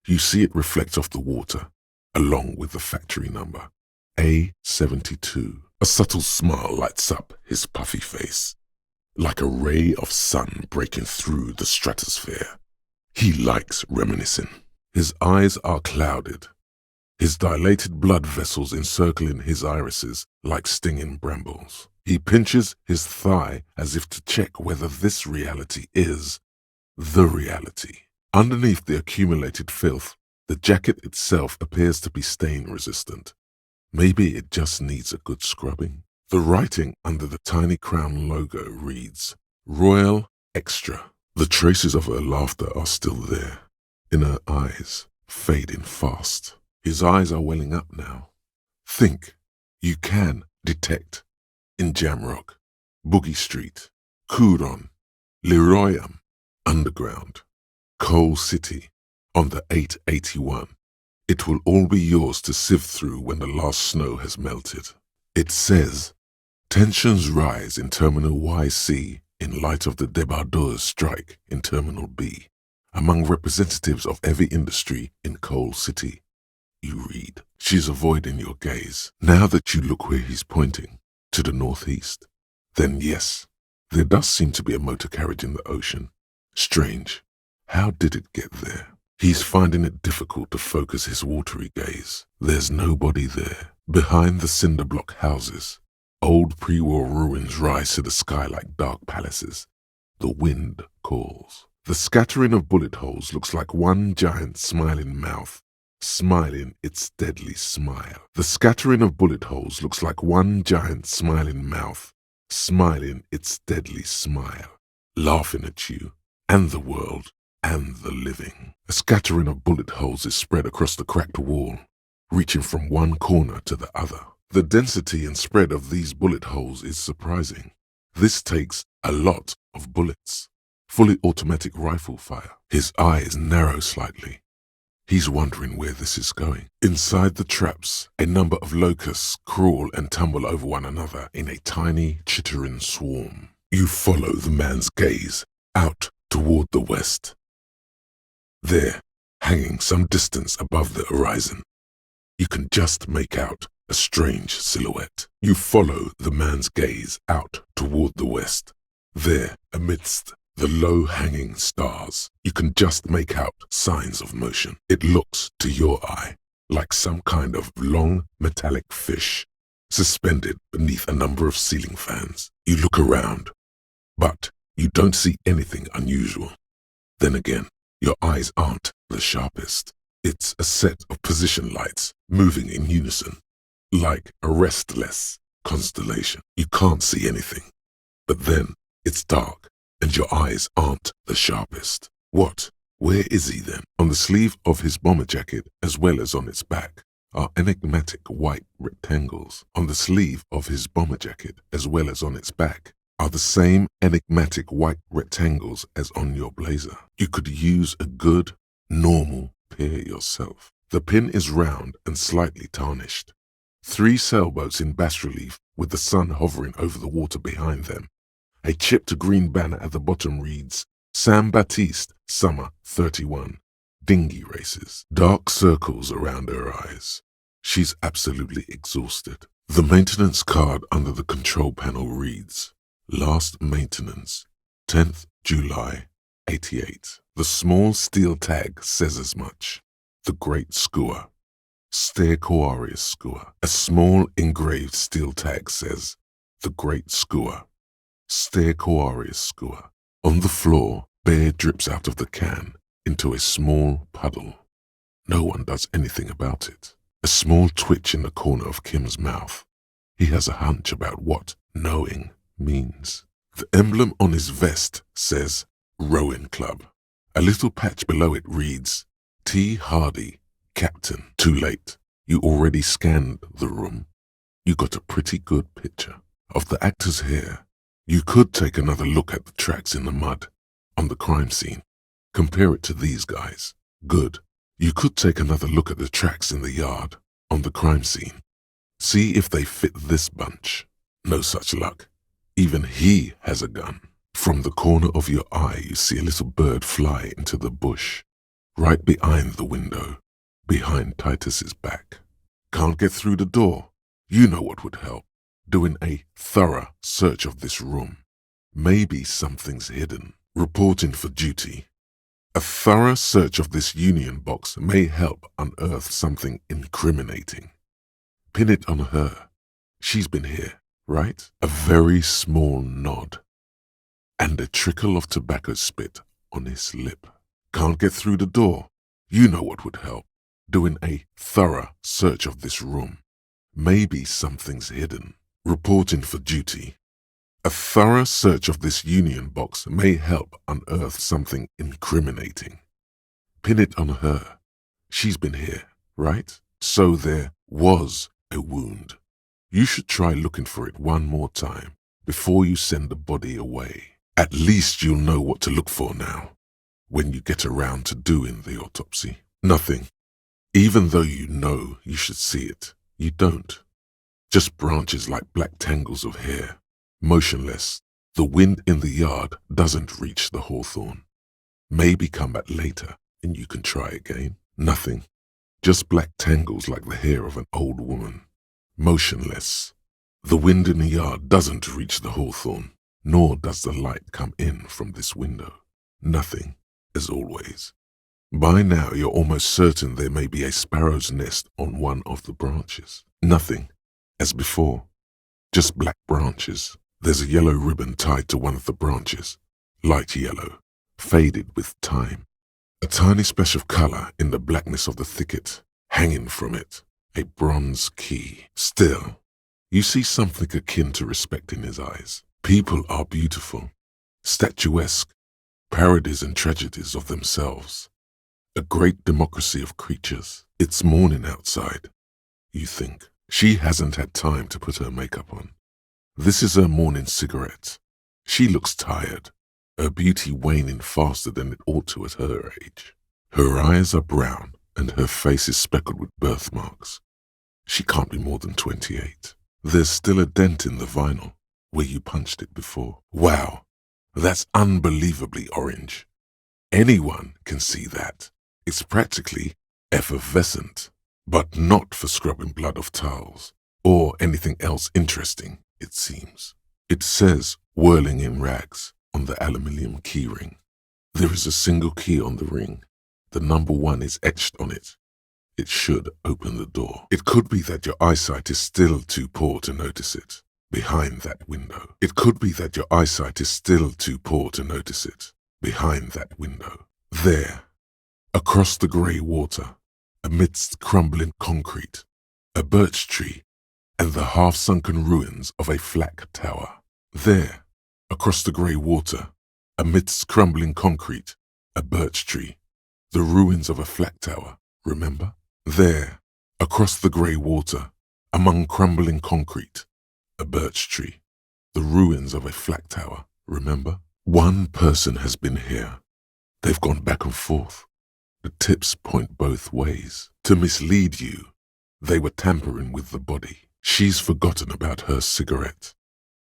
You see it reflect off the water, along with the factory number, A72. A subtle smile lights up his puffy face, like a ray of sun breaking through the stratosphere. He likes reminiscing. His eyes are clouded, his dilated blood vessels encircling his irises like stinging brambles. He pinches his thigh as if to check whether this reality is the reality. Underneath the accumulated filth, the jacket itself appears to be stain resistant. Maybe it just needs a good scrubbing. The writing under the tiny crown logo reads, Royal Extra. The traces of her laughter are still there, in her eyes, fading fast. His eyes are welling up now. Think, you can detect, in Jamrock, Boogie Street, Coudon, Leroyam, Underground, Coal City, on the 881. It will all be yours to sift through when the last snow has melted. It says, tensions rise in Terminal YC in light of the débardeurs strike in Terminal B, among representatives of every industry in Coal City. You read, she's avoiding your gaze. Now that you look where he's pointing, to the northeast, then yes, there does seem to be a motor carriage in the ocean. Strange. How did it get there? He's finding it difficult to focus his watery gaze. There's nobody there. Behind the cinder block houses, old pre-war ruins rise to the sky like dark palaces. The wind calls. The scattering of bullet holes looks like one giant smiling mouth, smiling its deadly smile. The scattering of bullet holes looks like one giant smiling mouth, smiling its deadly smile, laughing at you and the world and the living. A scattering of bullet holes is spread across the cracked wall, reaching from one corner to the other. The density and spread of these bullet holes is surprising. This takes a lot of bullets. Fully automatic rifle fire. His eyes narrow slightly. He's wondering where this is going. Inside the traps, a number of locusts crawl and tumble over one another in a tiny, chittering swarm. You follow the man's gaze out toward the west. There, hanging some distance above the horizon, you can just make out a strange silhouette. You follow the man's gaze out toward the west. There, amidst The low-hanging stars, you can just make out signs of motion. It looks, to your eye, like some kind of long metallic fish suspended beneath a number of ceiling fans. You look around, but you don't see anything unusual. Then again, your eyes aren't the sharpest. It's a set of position lights moving in unison, like a restless constellation. You can't see anything. But then it's dark, and your eyes aren't the sharpest. What? Where is he then? On the sleeve of his bomber jacket, as well as on its back, are enigmatic white rectangles. On the sleeve of his bomber jacket, as well as on its back, are the same enigmatic white rectangles as on your blazer. You could use a good, normal pair yourself. The pin is round and slightly tarnished. 3 sailboats in bas-relief with the sun hovering over the water behind them. A chipped green banner at the bottom reads, Sam Baptiste, Summer 31, Dinghy Races. Dark circles around her eyes. She's absolutely exhausted. The maintenance card under the control panel reads, Last maintenance, 10th July, 88. The small steel tag says as much. The Great Skua. Stercoarius Skua. A small engraved steel tag says, The Great Skua. Stercoarius Skua. On the floor, beer drips out of the can into a small puddle. No one does anything about it. A small twitch in the corner of Kim's mouth. He has a hunch about what knowing means. The emblem on his vest says Rowing Club. A little patch below it reads T. Hardy, Captain. Too late. You already scanned the room. You got a pretty good picture of the actor's hair. You could take another look at the tracks in the mud on the crime scene. Compare it to these guys. Good. You could take another look at the tracks in the yard on the crime scene. See if they fit this bunch. No such luck. Even he has a gun. From the corner of your eye, you see a little bird fly into the bush, right behind the window, behind Titus's back. Can't get through the door. You know what would help. Doing a thorough search of this room. Maybe something's hidden. Reporting for duty. A thorough search of this union box may help unearth something incriminating. Pin it on her. She's been here, right? A very small nod. And a trickle of tobacco spit on his lip. Can't get through the door. You know what would help. Doing a thorough search of this room. Maybe something's hidden. Reporting for duty. A thorough search of this union box may help unearth something incriminating. Pin it on her. She's been here, right? So there was a wound. You should try looking for it one more time before you send the body away. At least you'll know what to look for now, when you get around to doing the autopsy. Nothing. Even though you know you should see it, you don't. Just branches like black tangles of hair, motionless. The wind in the yard doesn't reach the hawthorn. Maybe come back later and you can try again. Nothing. Just black tangles like the hair of an old woman. Motionless. The wind in the yard doesn't reach the hawthorn, nor does the light come in from this window. Nothing, as always. By now you're almost certain there may be a sparrow's nest on one of the branches. Nothing, as before. Just black branches. There's a yellow ribbon tied to one of the branches. Light yellow, faded with time. A tiny splash of color in the blackness of the thicket, hanging from it. A bronze key. Still, you see something akin to respect in his eyes. People are beautiful, statuesque, parodies and tragedies of themselves. A great democracy of creatures. It's morning outside, you think. She hasn't had time to put her makeup on. This is her morning cigarette. She looks tired, her beauty waning faster than it ought to at her age. Her eyes are brown and her face is speckled with birthmarks. She can't be more than 28. There's still a dent in the vinyl where you punched it before. Wow, that's unbelievably orange. Anyone can see that. It's practically effervescent, but not for scrubbing blood off towels or anything else interesting, it seems. It says whirling in rags on the aluminium keyring. There is a single key on the ring. The number 1 is etched on it. It should open the door. It could be that your eyesight is still too poor to notice it. Behind that window. It could be that your eyesight is still too poor to notice it. Behind that window. There, across the grey water, amidst crumbling concrete, a birch tree, and the half-sunken ruins of a flak tower. There, across the grey water, amidst crumbling concrete, a birch tree, the ruins of a flak tower, remember? There, across the grey water, among crumbling concrete, a birch tree, the ruins of a flak tower, remember? One person has been here. They've gone back and forth. The tips point both ways. To mislead you, they were tampering with the body. She's forgotten about her cigarette.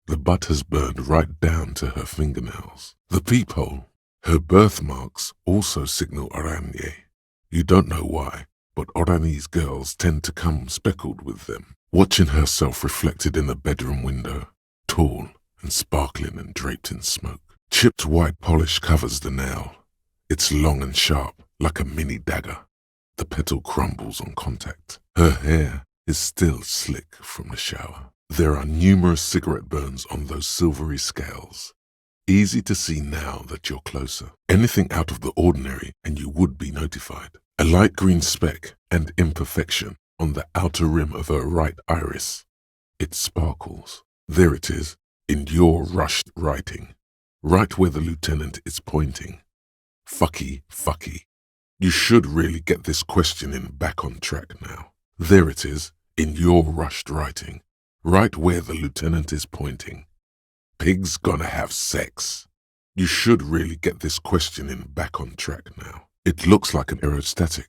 The butt has burned right down to her fingernails. The peephole, her birthmarks also signal Oranje. You don't know why, but Oranje's girls tend to come speckled with them. Watching herself reflected in the bedroom window, tall and sparkling and draped in smoke. Chipped white polish covers the nail. It's long and sharp, like a mini dagger. The petal crumbles on contact. Her hair is still slick from the shower. There are numerous cigarette burns on those silvery scales. Easy to see now that you're closer. Anything out of the ordinary and you would be notified. A light green speck and imperfection on the outer rim of her right iris. It sparkles. There it is, in your rushed writing. Right where the lieutenant is pointing. Fucky, fucky. You should really get this questioning back on track now. There it is, in your rushed writing. Right where the lieutenant is pointing. Pig's gonna have sex. You should really get this questioning back on track now. It looks like an aerostatic,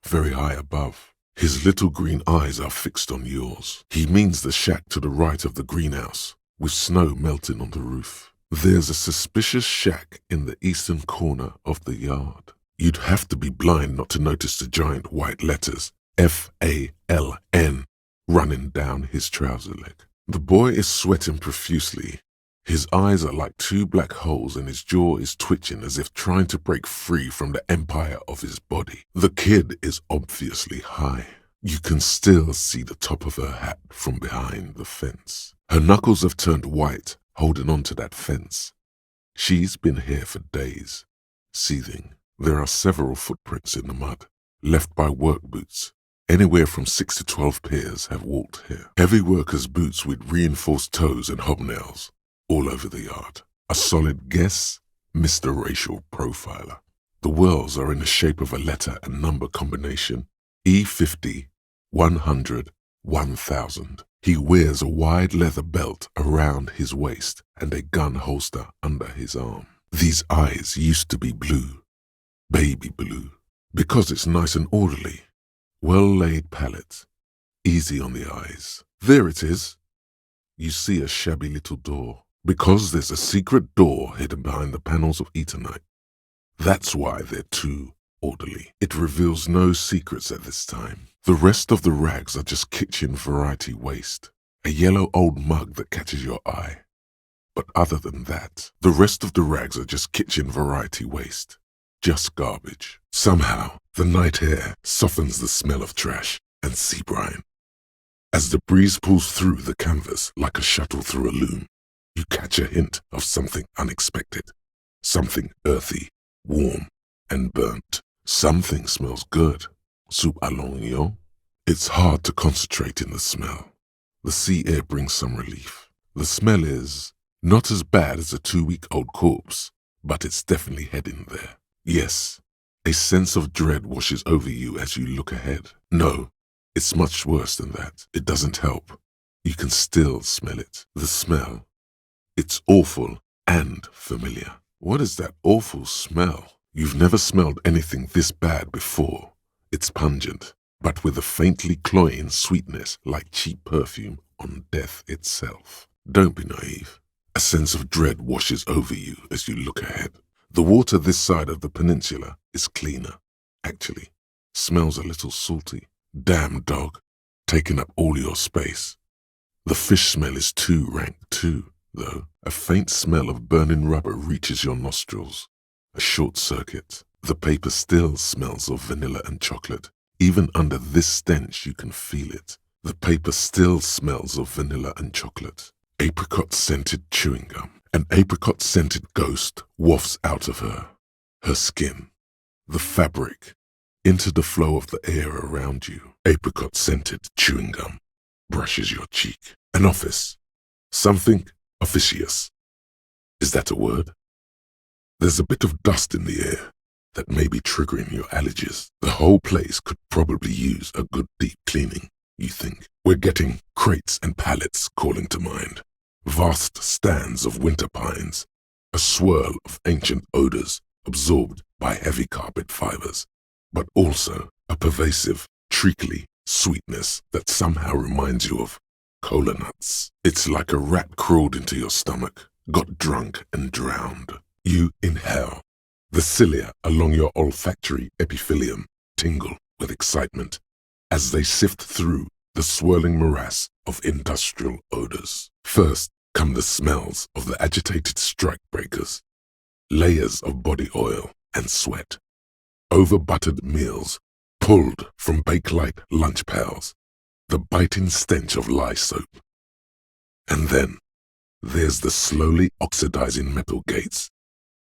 very high above. His little green eyes are fixed on yours. He means the shack to the right of the greenhouse, with snow melting on the roof. There's a suspicious shack in the eastern corner of the yard. You'd have to be blind not to notice the giant white letters, F-A-L-N, running down his trouser leg. The boy is sweating profusely. His eyes are like 2 black holes and his jaw is twitching as if trying to break free from the empire of his body. The kid is obviously high. You can still see the top of her hat from behind the fence. Her knuckles have turned white, holding on to that fence. She's been here for days, seething. There are several footprints in the mud, left by work boots. Anywhere from 6 to 12 pairs have walked here. Heavy workers' boots with reinforced toes and hobnails. All over the yard. A solid guess, Mr. Racial Profiler. The whorls are in the shape of a letter and number combination, E50, 100, 1000. He wears a wide leather belt around his waist and a gun holster under his arm. These eyes used to be blue, baby blue, because it's nice and orderly. Well-laid palette, easy on the eyes. There it is. You see a shabby little door. Because there's a secret door hidden behind the panels of Eternite. That's why they're too orderly. It reveals no secrets at this time. The rest of the rags are just kitchen variety waste. A yellow old mug that catches your eye. But other than that, the rest of the rags are just kitchen variety waste. Just garbage. Somehow, the night air softens the smell of trash and sea brine. As the breeze pulls through the canvas like a shuttle through a loom, you catch a hint of something unexpected, something earthy, warm, and burnt. Something smells good. Soup à l'oignon. It's hard to concentrate in the smell. The sea air brings some relief. The smell is not as bad as a 2-week-old corpse, but it's definitely heading there. Yes, a sense of dread washes over you as you look ahead. No, it's much worse than that. It doesn't help. You can still smell it. The smell. It's awful and familiar. What is that awful smell? You've never smelled anything this bad before. It's pungent, but with a faintly cloying sweetness like cheap perfume on death itself. Don't be naive. A sense of dread washes over you as you look ahead. The water this side of the peninsula is cleaner, actually. Smells a little salty. Damn dog, taking up all your space. The fish smell is too rank too. though. A faint smell of burning rubber reaches your nostrils. A short circuit. The paper still smells of vanilla and chocolate. Even under this stench, you can feel it. The paper still smells of vanilla and chocolate. Apricot-scented chewing gum. An apricot-scented ghost wafts out of her. Her skin. The fabric. Into the flow of the air around you. Apricot-scented chewing gum brushes your cheek. An office. Something officious. Is that a word? There's a bit of dust in the air that may be triggering your allergies. The whole place could probably use a good deep cleaning, you think. We're getting crates and pallets calling to mind. Vast stands of winter pines. A swirl of ancient odors absorbed by heavy carpet fibers. But also a pervasive, treacly sweetness that somehow reminds you of cola nuts. It's like a rat crawled into your stomach, got drunk and drowned. You inhale. The cilia along your olfactory epithelium tingle with excitement as they sift through the swirling morass of industrial odors. First come the smells of the agitated strikebreakers, layers of body oil and sweat, over-buttered meals pulled from bake-light lunch pails, the biting stench of lye soap. And then there's the slowly oxidizing metal gates,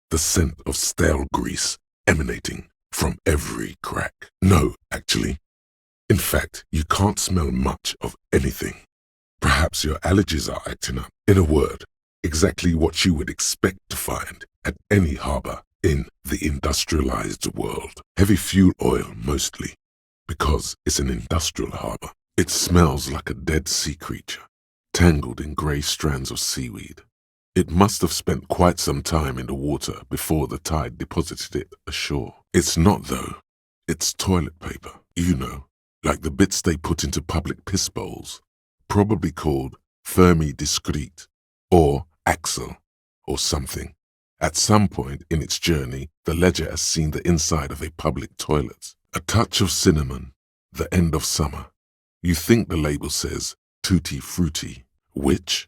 the scent of stale grease emanating from every crack. No, actually. In fact, you can't smell much of anything. Perhaps your allergies are acting up. In a word, exactly what you would expect to find at any harbor in the industrialized world. Heavy fuel oil mostly, because it's an industrial harbor. It smells like a dead sea creature, tangled in grey strands of seaweed. It must have spent quite some time in the water before the tide deposited it ashore. It's not, though. It's toilet paper, you know, like the bits they put into public piss bowls, probably called Fermi Discrete or Axle or something. At some point in its journey, the ledger has seen the inside of a public toilet. A touch of cinnamon, the end of summer. You think the label says Tutti Frutti, which?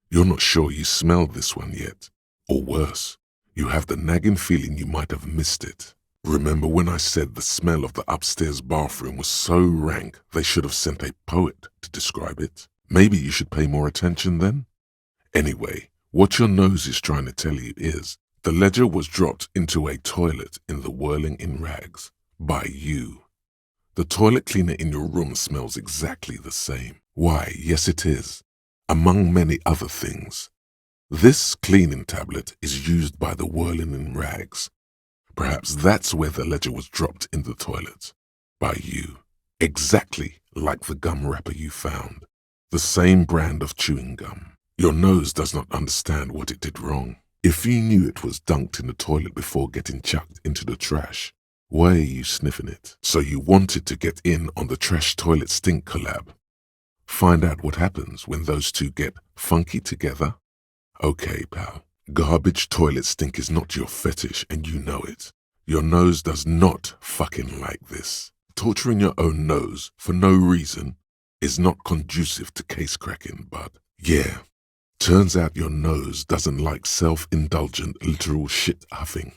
You're not sure you smelled this one yet. Or worse, you have the nagging feeling you might have missed it. Remember when I said the smell of the upstairs bathroom was so rank they should have sent a poet to describe it? Maybe you should pay more attention then? Anyway, what your nose is trying to tell you is, the ledger was dropped into a toilet in the whirling in rags. By you. The toilet cleaner in your room smells exactly the same. Why, yes it is. Among many other things. This cleaning tablet is used by the whirling in rags. Perhaps that's where the ledger was dropped in the toilet. By you. Exactly like the gum wrapper you found. The same brand of chewing gum. Your nose does not understand what it did wrong. If you knew it was dunked in the toilet before getting chucked into the trash, why are you sniffing it? So you wanted to get in on the trash toilet stink collab. Find out what happens when those two get funky together? Okay, pal. Garbage toilet stink is not your fetish and you know it. Your nose does not fucking like this. Torturing your own nose for no reason is not conducive to case cracking, but yeah. Turns out your nose doesn't like self-indulgent literal shit huffing.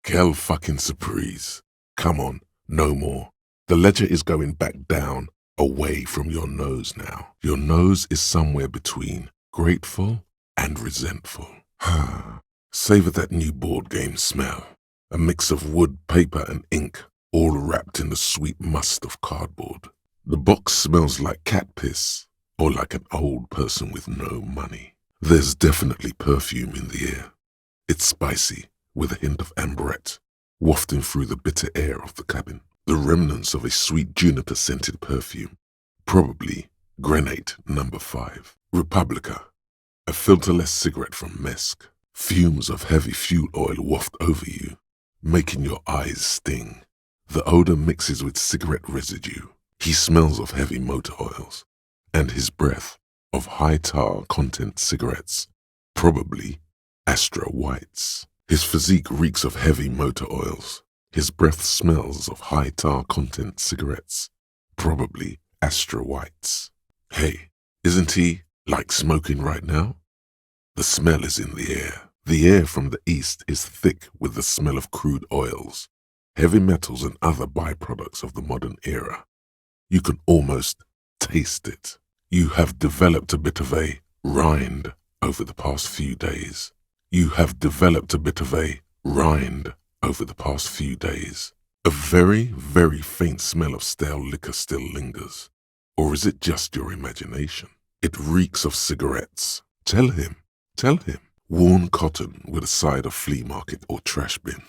Quelle fucking surprise. Come on, no more. The ledger is going back down, away from your nose now. Your nose is somewhere between grateful and resentful. Savor that new board game smell. A mix of wood, paper, and ink, all wrapped in the sweet must of cardboard. The box smells like cat piss, or like an old person with no money. There's definitely perfume in the air. It's spicy, with a hint of amberette, wafting through the bitter air of the cabin. The remnants of a sweet juniper-scented perfume, probably Grenade No. 5. Republica, a filterless cigarette from Mesk. Fumes of heavy fuel oil waft over you, making your eyes sting. The odor mixes with cigarette residue. He smells of heavy motor oils, and his breath of high tar content cigarettes, probably Astra Whites. His physique reeks of heavy motor oils. His breath smells of high tar content cigarettes, probably Astra Whites. Hey, isn't he like smoking right now? The smell is in the air. The air from the east is thick with the smell of crude oils, heavy metals and other byproducts of the modern era. You can almost taste it. You have developed a bit of a rind over the past few days. You have developed a bit of a rind over the past few days. A very, very faint smell of stale liquor still lingers. Or is it just your imagination? It reeks of cigarettes. Tell him. Worn cotton with a side of flea market or trash bin.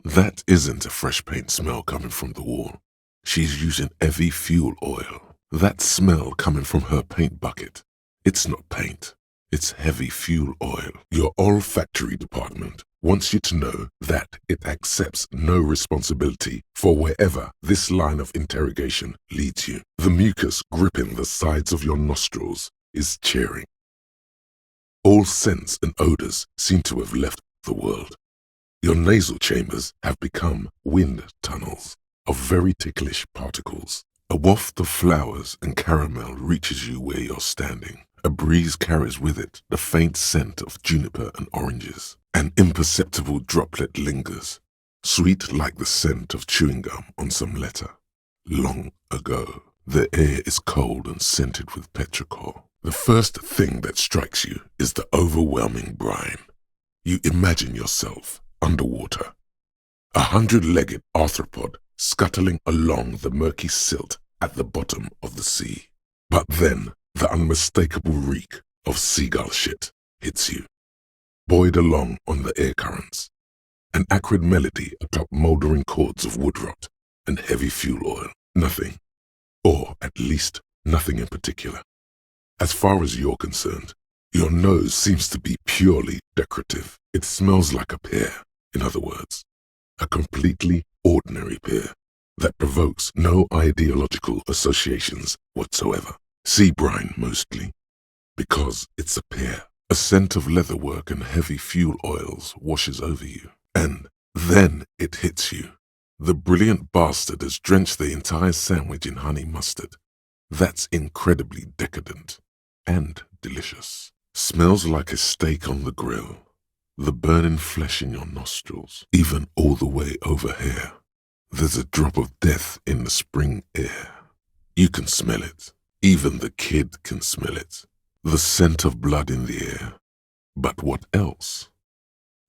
That isn't a fresh paint smell coming from the wall. She's using heavy fuel oil. That smell coming from her paint bucket. It's not paint. It's heavy fuel oil. Your olfactory department wants you to know that it accepts no responsibility for wherever this line of interrogation leads you. The mucus gripping the sides of your nostrils is cheering. All scents and odors seem to have left the world. Your nasal chambers have become wind tunnels of very ticklish particles. A waft of flowers and caramel reaches you where you're standing. A breeze carries with it the faint scent of juniper and oranges. An imperceptible droplet lingers, sweet like the scent of chewing gum on some letter. Long ago, the air is cold and scented with petrichor. The first thing that strikes you is the overwhelming brine. You imagine yourself underwater, a 100-legged arthropod scuttling along the murky silt at the bottom of the sea. But then the unmistakable reek of seagull shit hits you, buoyed along on the air currents, an acrid melody atop mouldering cords of wood rot and heavy fuel oil. Nothing, or at least nothing in particular. As far as you're concerned, your nose seems to be purely decorative. It smells like a pear, in other words, a completely ordinary pear that provokes no ideological associations whatsoever. Sea brine mostly, because it's a pear. A scent of leatherwork and heavy fuel oils washes over you, and then it hits you. The brilliant bastard has drenched the entire sandwich in honey mustard. That's incredibly decadent and delicious. Smells like a steak on the grill. The burning flesh in your nostrils, even all the way over here. There's a drop of death in the spring air. You can smell it. Even the kid can smell it. The scent of blood in the air. But what else?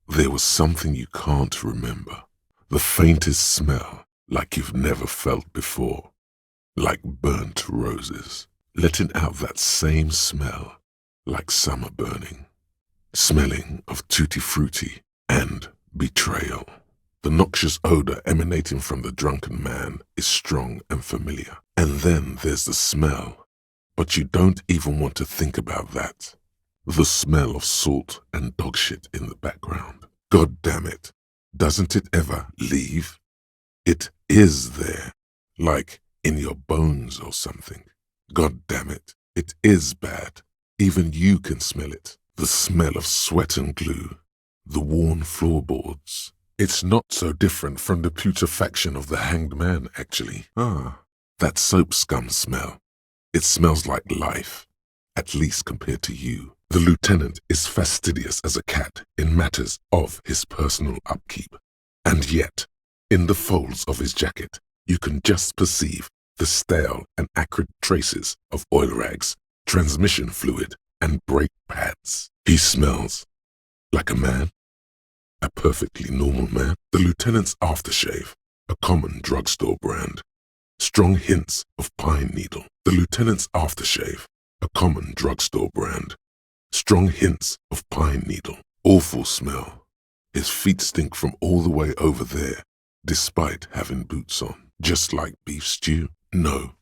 There was something you can't remember. The faintest smell, like you've never felt before. Like burnt roses, letting out that same smell, like summer burning. Smelling of tutti frutti and betrayal. The noxious odor emanating from the drunken man is strong and familiar. And then there's the smell. But you don't even want to think about that. The smell of salt and dog shit in the background. God damn it. Doesn't it ever leave? It is there. Like in your bones or something. God damn it. It is bad. Even you can smell it. The smell of sweat and glue. The worn floorboards. It's not so different from the putrefaction of the hanged man, actually. That soap scum smell. It smells like life, at least compared to you. The lieutenant is fastidious as a cat in matters of his personal upkeep. And yet, in the folds of his jacket, you can just perceive the stale and acrid traces of oil rags, transmission fluid, and brake pads. He smells like a man, a perfectly normal man. The lieutenant's aftershave, a common drugstore brand. Strong hints of pine needle. The lieutenant's aftershave, a common drugstore brand. Strong hints of pine needle. Awful smell. His feet stink from all the way over there, despite having boots on. Just like beef stew? No.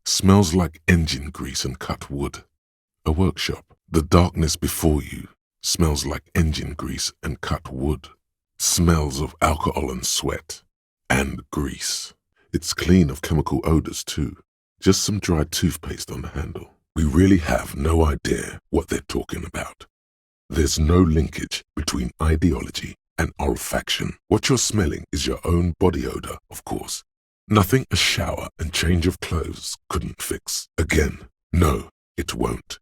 Smells like engine grease and cut wood. A workshop. The darkness before you smells like engine grease and cut wood. Smells of alcohol and sweat. And grease. It's clean of chemical odors too. Just some dried toothpaste on the handle. We really have no idea what they're talking about. There's no linkage between ideology and olfaction. What you're smelling is your own body odor, of course. Nothing a shower and change of clothes couldn't fix. Again, no, it won't.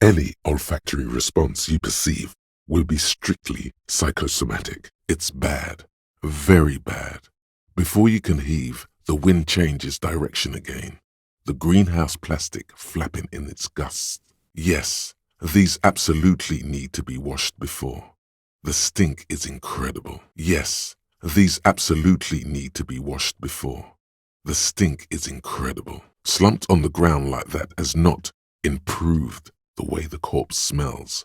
Any olfactory response you perceive will be strictly psychosomatic. It's bad, very bad. Before you can heave, the wind changes direction again, the greenhouse plastic flapping in its gusts. Yes, these absolutely need to be washed before. The stink is incredible. Yes, these absolutely need to be washed before. The stink is incredible. Slumped on the ground like that has not improved the way the corpse smells.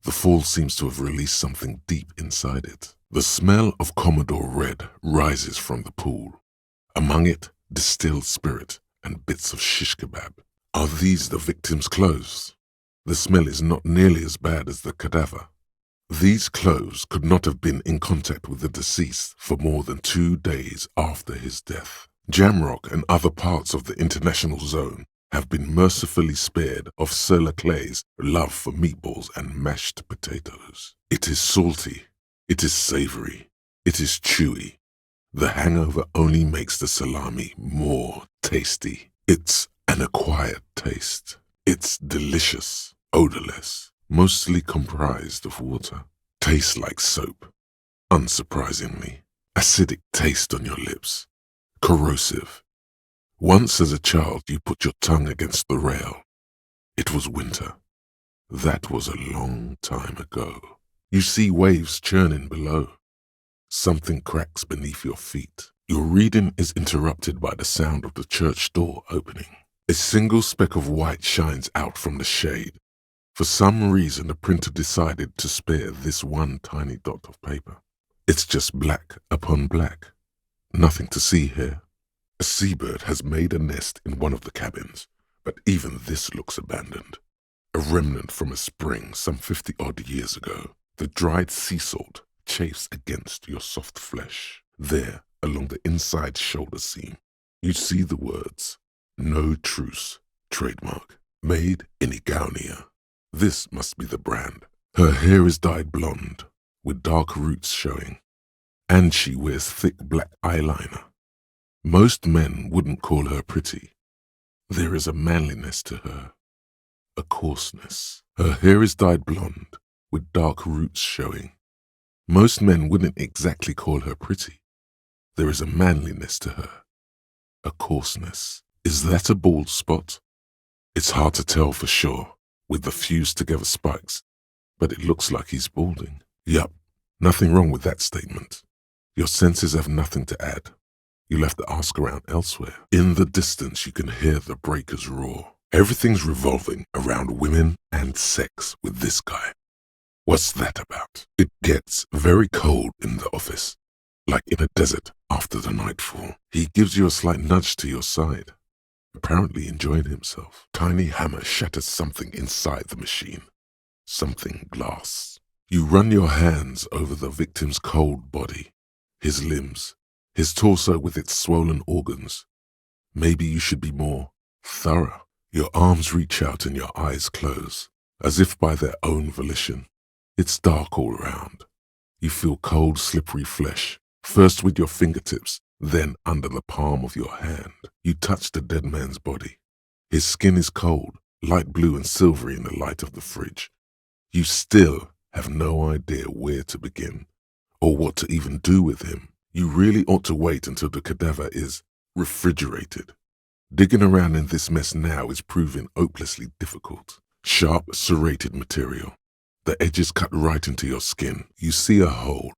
The fall seems to have released something deep inside it. The smell of Commodore Red rises from the pool. Among it, distilled spirit and bits of shish kebab. Are these the victim's clothes? The smell is not nearly as bad as the cadaver. These clothes could not have been in contact with the deceased for more than 2 days after his death. Jamrock and other parts of the international zone have been mercifully spared of Sir Clay's love for meatballs and mashed potatoes. It is salty, it is savory, it is chewy. The hangover only makes the salami more tasty. It's an acquired taste. It's delicious, odorless, mostly comprised of water. Tastes like soap, unsurprisingly. Acidic taste on your lips. Corrosive. Once as a child you put your tongue against the rail. It was winter. That was a long time ago. You see waves churning below. Something cracks beneath your feet. Your reading is interrupted by the sound of the church door opening. A single speck of white shines out from the shade. For some reason, the printer decided to spare this one tiny dot of paper. It's just black upon black. Nothing to see here. A seabird has made a nest in one of the cabins, but even this looks abandoned. A remnant from a spring some 50-odd years ago. The dried sea salt chafes against your soft flesh. There, along the inside shoulder seam, you see the words, "No Truce," trademark, made in Igaunia. This must be the brand. Her hair is dyed blonde, with dark roots showing, and she wears thick black eyeliner. Most men wouldn't call her pretty. There is a manliness to her, a coarseness. Her hair is dyed blonde, with dark roots showing. Most men wouldn't exactly call her pretty. There is a manliness to her, a coarseness. Is that a bald spot? It's hard to tell for sure, with the fused together spikes, but it looks like he's balding. Yup, nothing wrong with that statement. Your senses have nothing to add. You'll have to ask around elsewhere. In the distance, you can hear the breakers roar. Everything's revolving around women and sex with this guy. What's that about? It gets very cold in the office, like in a desert after the nightfall. He gives you a slight nudge to your side, apparently enjoying himself. Tiny hammer shatters something inside the machine. Something glass. You run your hands over the victim's cold body, his limbs, his torso with its swollen organs. Maybe you should be more thorough. Your arms reach out and your eyes close, as if by their own volition. It's dark all around. You feel cold, slippery flesh, first with your fingertips, then under the palm of your hand. You touch the dead man's body. His skin is cold, light blue and silvery in the light of the fridge. You still have no idea where to begin, or what to even do with him. You really ought to wait until the cadaver is refrigerated. Digging around in this mess now is proving hopelessly difficult. Sharp, serrated material. The edges cut right into your skin. You see a hole,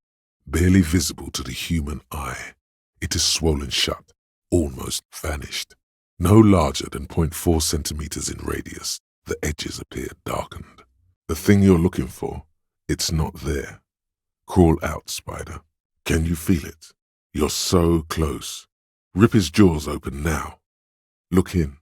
barely visible to the human eye. It is swollen shut, almost vanished. No larger than 0.4 centimeters in radius, the edges appear darkened. The thing you're looking for, it's not there. Crawl out, spider. Can you feel it? You're so close. Rip his jaws open now. Look in.